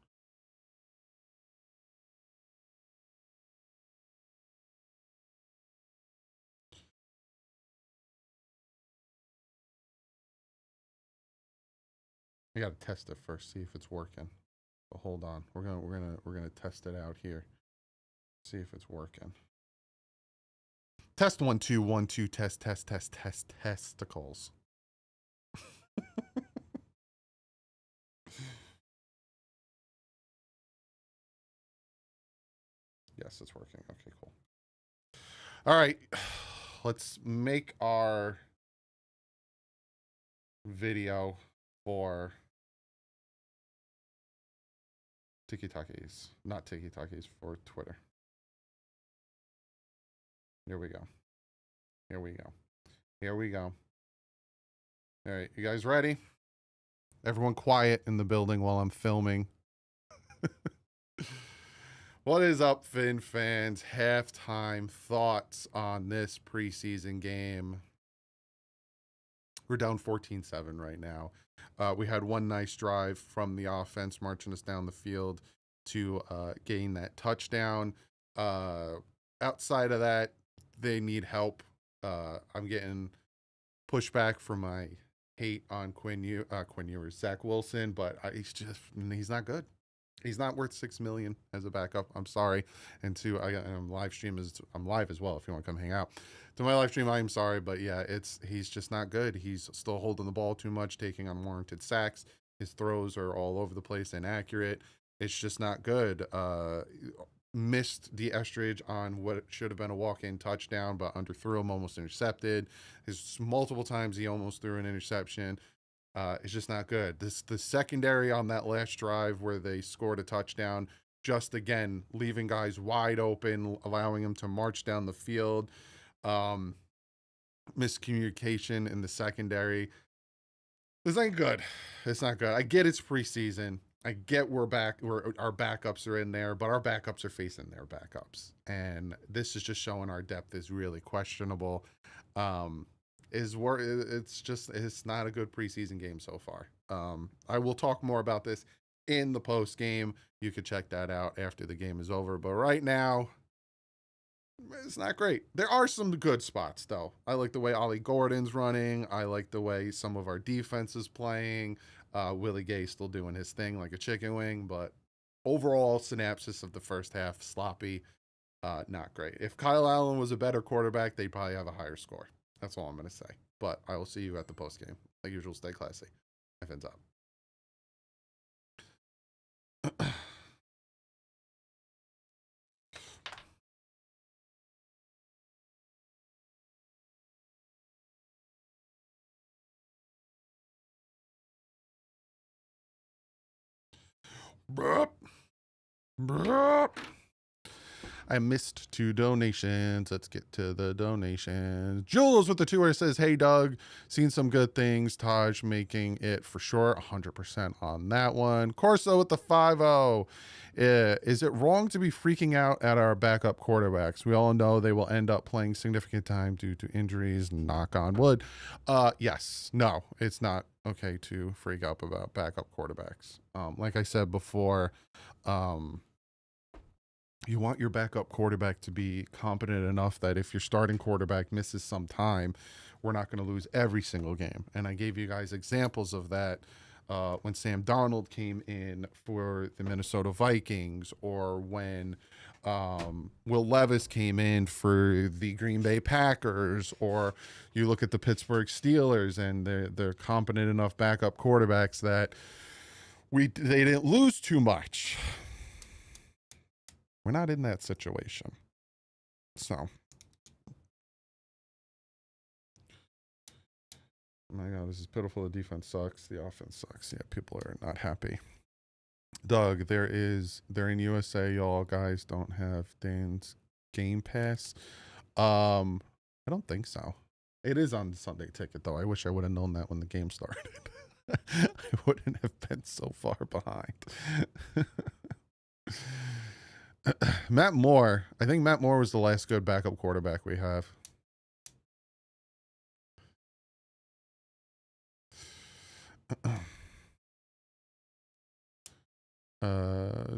Speaker 1: I gotta test it first, see if it's working. But hold on, we're gonna test it out here. See if it's working. Test 1 2 1 2 test testicles. Yes, it's working. Okay, cool. All right, let's make our video for Tiki-Takis. Not Tiki-Takis, for Twitter. Here we go. Here we go. Here we go. All right, you guys ready? Everyone quiet in the building while I'm filming. What is up, Fin fans? Halftime thoughts on this preseason game. We're down 14-7 right now. We had one nice drive from the offense marching us down the field to gain that touchdown. Outside of that, they need help. I'm getting pushback from my hate on Zach Wilson, but he's not good. He's not worth $6 million as a backup. I'm sorry. And two, I'm live as well. If you want to come hang out to my live stream, I'm sorry, but yeah, he's just not good. He's still holding the ball too much, taking unwarranted sacks. His throws are all over the place, inaccurate. It's just not good. Missed the Estridge on what should have been a walk-in touchdown, but underthrew him, almost intercepted. Multiple times he almost threw an interception. It's just not good. The secondary on that last drive where they scored a touchdown, just again leaving guys wide open, allowing them to march down the field. Miscommunication in the secondary. This ain't good. It's not good. I get it's preseason. I get our backups are in there, but our backups are facing their backups, and this is just showing our depth is really questionable. It's not a good preseason game so far. I will talk more about this in the post game. You could check that out after the game is over, but right now it's not great. There are some good spots though. I like the way Ollie Gordon's running. I like the way some of our defense is playing. Willie Gay still doing his thing like a chicken wing, but overall synopsis of the first half, sloppy, not great. If Kyle Allen was a better quarterback, they'd probably have a higher score. That's all I'm going to say. But I will see you at the post game. Like usual, stay classy. Fins up. I missed 2 donations. Let's get to the donations. Jules with the 2 says, hey, Doug, seen some good things. Taj making it for sure. 100% on that one. Corso with the 5-0. Is it wrong to be freaking out at our backup quarterbacks? We all know they will end up playing significant time due to injuries. Knock on wood. Yes. No, it's not okay to freak out about backup quarterbacks. Like I said before, you want your backup quarterback to be competent enough that if your starting quarterback misses some time, we're not going to lose every single game. And I gave you guys examples of that when Sam Darnold came in for the Minnesota Vikings, or when Will Levis came in for the Green Bay Packers, or you look at the Pittsburgh Steelers and they're competent enough backup quarterbacks that they didn't lose too much. We're not in that situation. So, oh my God, this is pitiful. The defense sucks. The offense sucks. Yeah, people are not happy. Doug, they're in USA. Y'all guys don't have Dan's Game Pass. I don't think so. It is on the Sunday Ticket, though. I wish I would have known that when the game started. I wouldn't have been so far behind. Matt Moore. I think Matt Moore was the last good backup quarterback we have.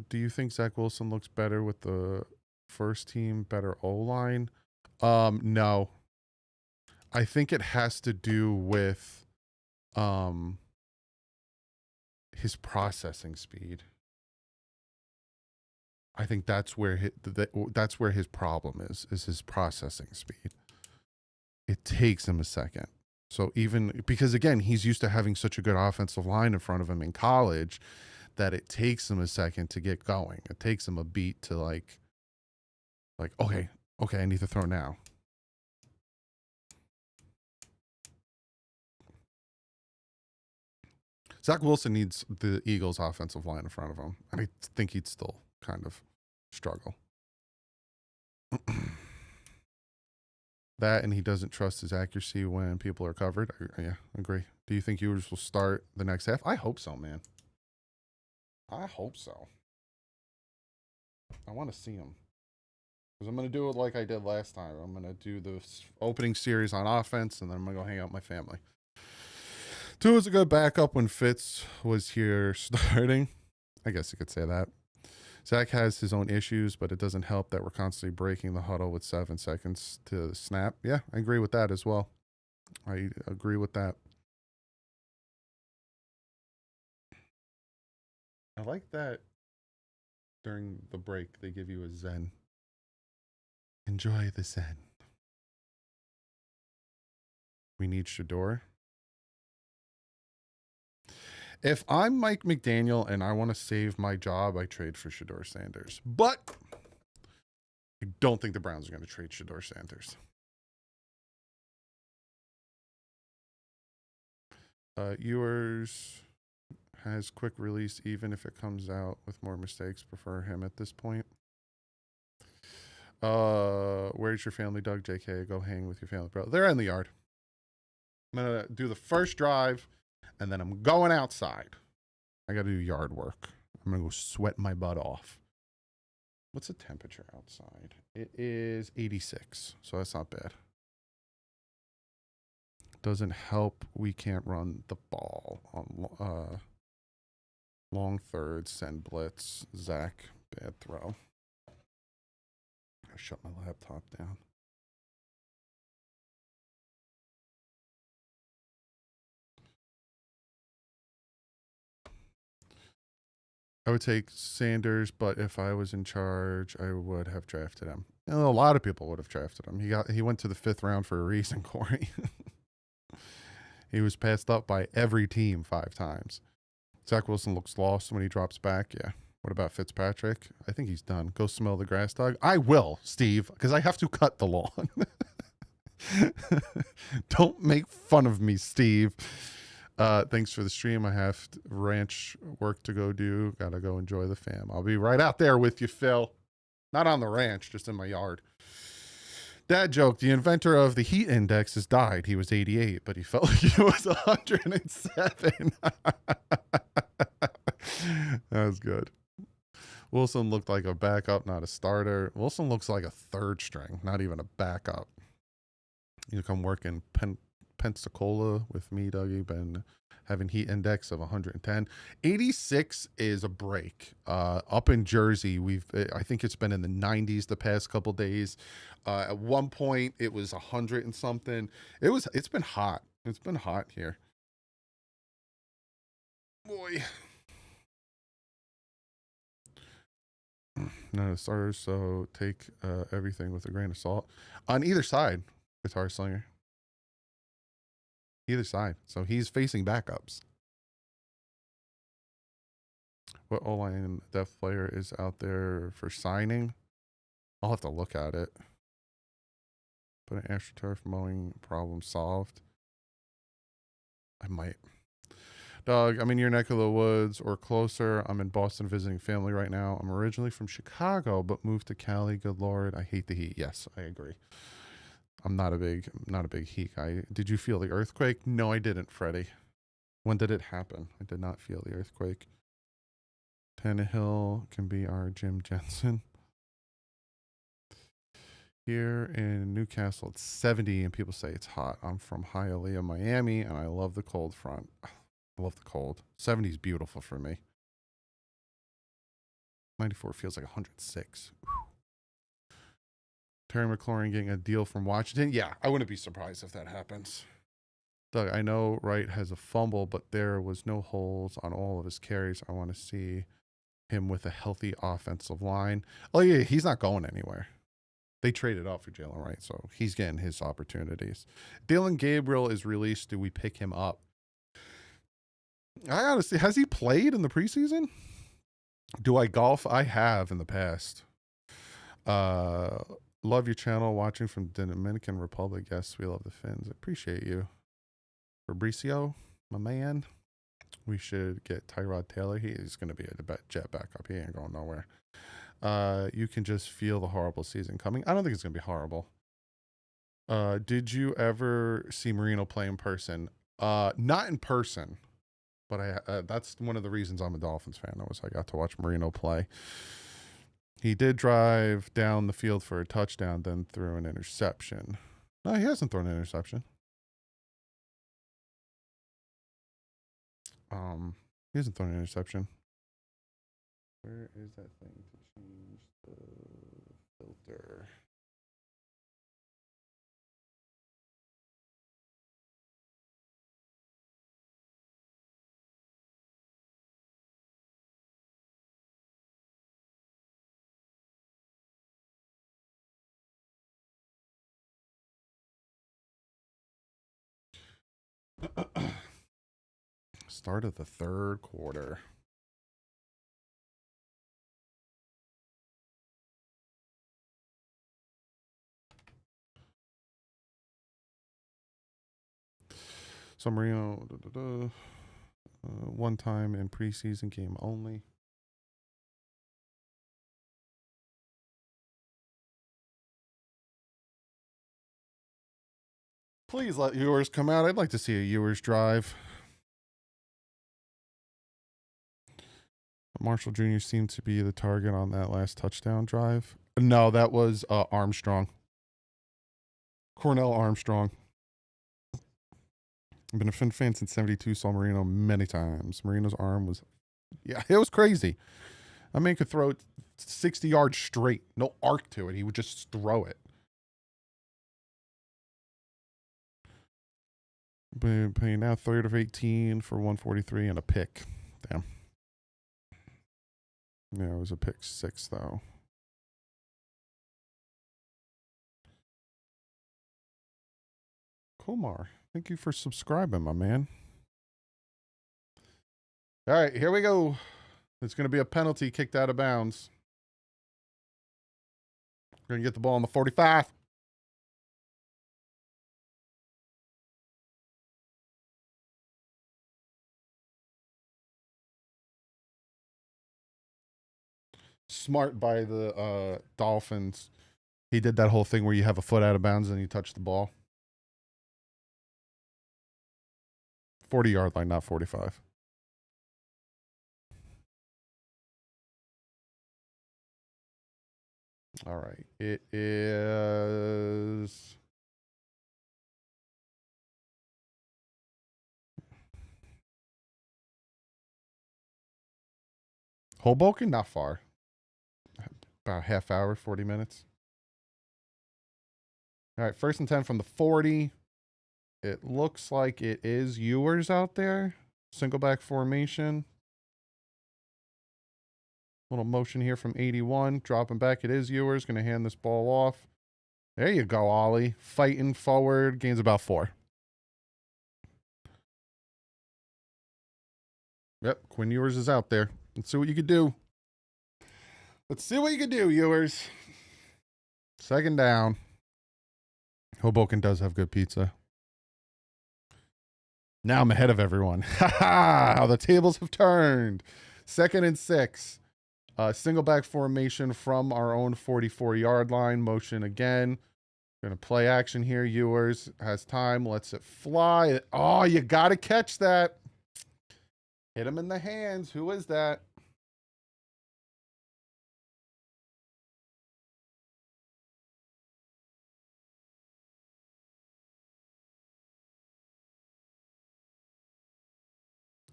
Speaker 1: Do you think Zach Wilson looks better with the first team, better O-line? No. I think it has to do with his processing speed. I think that's where his problem is his processing speed. It takes him a second. So even because, again, he's used to having such a good offensive line in front of him in college that it takes him a second to get going. It takes him a beat to like, okay, I need to throw now. Zach Wilson needs the Eagles' offensive line in front of him. And I think he'd still kind of struggle. That, and he doesn't trust his accuracy when people are covered. Yeah, agree. Do you think Ewers will start the next half? I hope so, man. I hope so. I want to see him. Because I'm going to do it like I did last time. I'm going to do the opening series on offense, and then I'm going to go hang out with my family. Tua was a good backup when Fitz was here starting. I guess you could say that. Zach has his own issues, but it doesn't help that we're constantly breaking the huddle with 7 seconds to the snap. Yeah, I agree with that as well. I agree with that. I like that during the break they give you a Zen. Enjoy the Zen. We need Shador. If I'm Mike McDaniel and I want to save my job, I trade for Shador Sanders. But I don't think the Browns are going to trade Shador Sanders. Ewers has quick release, even if it comes out with more mistakes. Prefer him at this point. Where's your family, Doug? JK, go hang with your family, bro. They're in the yard. I'm going to do the first drive, and then I'm going outside. I got to do yard work. I'm going to go sweat my butt off. What's the temperature outside? It is 86, so that's not bad. Doesn't help we can't run the ball on long third, send blitz. Zach, bad throw. I shut my laptop down. I would take Sanders, but if I was in charge, I would have drafted him. And a lot of people would have drafted him. He went to the 5th round for a reason, Corey. He was passed up by every team 5 times. Zach Wilson looks lost when he drops back. Yeah. What about Fitzpatrick? I think he's done. Go smell the grass, dog. I will, Steve, because I have to cut the lawn. Don't make fun of me, Steve. Thanks for the stream. I have ranch work to go do. Gotta go enjoy the fam. I'll be right out there with you, Phil. Not on the ranch, just in my yard. Dad joke, the inventor of the heat index has died. He was 88, but he felt like he was 107. That was good. Wilson looked like a backup, not a starter. Wilson looks like a 3rd string, not even a backup. You come work in Pensacola with me, Dougie. Been having heat index of 110. 86 is a break. Up in Jersey, I think it's been in the 90s the past couple days. At one point, it was 100 and something. It's been hot. It's been hot here. Boy. None of the starters, so take everything with a grain of salt. On either side, Guitar Slinger. Either side. So he's facing backups. What O-line depth player is out there for signing? I'll have to look at it. Put an AstroTurf mowing problem solved. I might. Doug, I'm in your neck of the woods or closer. I'm in Boston visiting family right now. I'm originally from Chicago, but moved to Cali. Good Lord. I hate the heat. Yes, I agree. I'm not a big heat guy. Did you feel the earthquake? No, I didn't, Freddie. When did it happen? I did not feel the earthquake. Tannehill can be our Jim Jensen. Here in Newcastle, it's 70, and people say it's hot. I'm from Hialeah, Miami, and I love the cold front. I love the cold. 70 is beautiful for me. 94 feels like 106. Whew. Terry McLaurin getting a deal from Washington. Yeah, I wouldn't be surprised if that happens. Doug, I know Wright has a fumble, but there was no holes on all of his carries. I want to see him with a healthy offensive line. Oh, yeah, he's not going anywhere. They traded up for Jalen Wright, so he's getting his opportunities. Dylan Gabriel is released. Do we pick him up? I gotta see. Has he played in the preseason? Do I golf? I have in the past. Love your channel. Watching from the Dominican Republic. Yes, we love the Finns. Appreciate you. Fabricio, my man. We should get Tyrod Taylor. He's going to be a jet backup. He ain't going nowhere. You can just feel the horrible season coming. I don't think it's going to be horrible. Did you ever see Marino play in person? Not in person, but that's one of the reasons I'm a Dolphins fan. I got to watch Marino play. He did drive down the field for a touchdown, then threw an interception. No, he hasn't thrown an interception. He hasn't thrown an interception. Where is that thing to change the filter? Start of the 3rd quarter. So Marino, one time in preseason game only. Please let yours come out. I'd like to see a Ewers drive. Marshall Jr. seemed to be the target on that last touchdown drive. No, that was Armstrong. Cornell Armstrong. I've been a Fin fan since 72, saw Marino many times. Marino's arm was, yeah, it was crazy. I mean, he could throw it 60 yards straight. No arc to it. He would just throw it. Been paying now 3rd of 18 for 143 and a pick. Damn. Yeah, it was a pick 6 though. Kumar, thank you for subscribing, my man. All right, here we go. It's going to be a penalty kicked out of bounds. We're going to get the ball on the 45. Smart by the Dolphins. He did that whole thing where you have a foot out of bounds and you touch the ball. 40-yard line, not 45. All right. It is... Hoboken, not far. About a half hour, 40 minutes. All right, 1st and 10 from the 40. It looks like it is Ewers out there. Single back formation. Little motion here from 81. Dropping back, it is Ewers. Going to hand this ball off. There you go, Ollie. Fighting forward. Gains about 4. Yep, Quinn Ewers is out there. Let's see what you could do. Let's see what you could do, Ewers. 2nd down. Hoboken does have good pizza. Now I'm ahead of everyone. Ha ha! How the tables have turned. 2nd and 6. Single back formation from our own 44-yard line. Motion again. Gonna play action here. Ewers has time. Lets it fly. Oh, you got to catch that. Hit him in the hands. Who is that?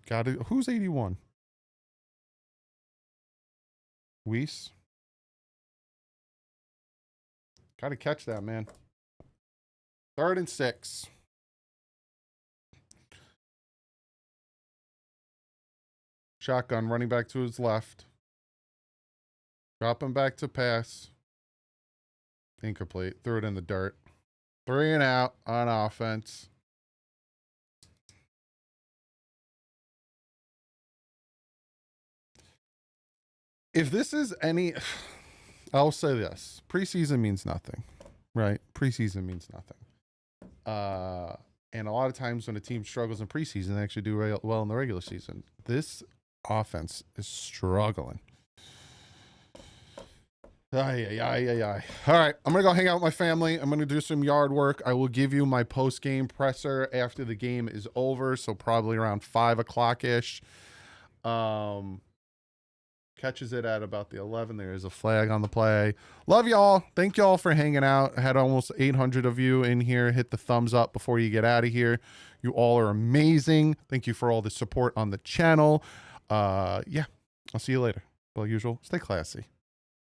Speaker 1: Got it. Who's 81? Weiss. Got to catch that, man. 3rd and 6. Shotgun, running back to his left. Dropping back to pass. Incomplete. Threw it in the dirt. 3 and out on offense. If this is any, I'll say this. Preseason means nothing, right? Preseason means nothing. And a lot of times when a team struggles in preseason, they actually do well in the regular season. This offense is struggling. All right, I'm going to go hang out with my family. I'm going to do some yard work. I will give you my post-game presser after the game is over, so probably around 5 o'clock-ish. Catches it at about the 11. There is a flag on the play. Love y'all. Thank y'all for hanging out. I had almost 800 of you in here. Hit the thumbs up before you get out of here. You all are amazing. Thank you for all the support on the channel. Yeah, I'll see you later. Like usual, stay classy.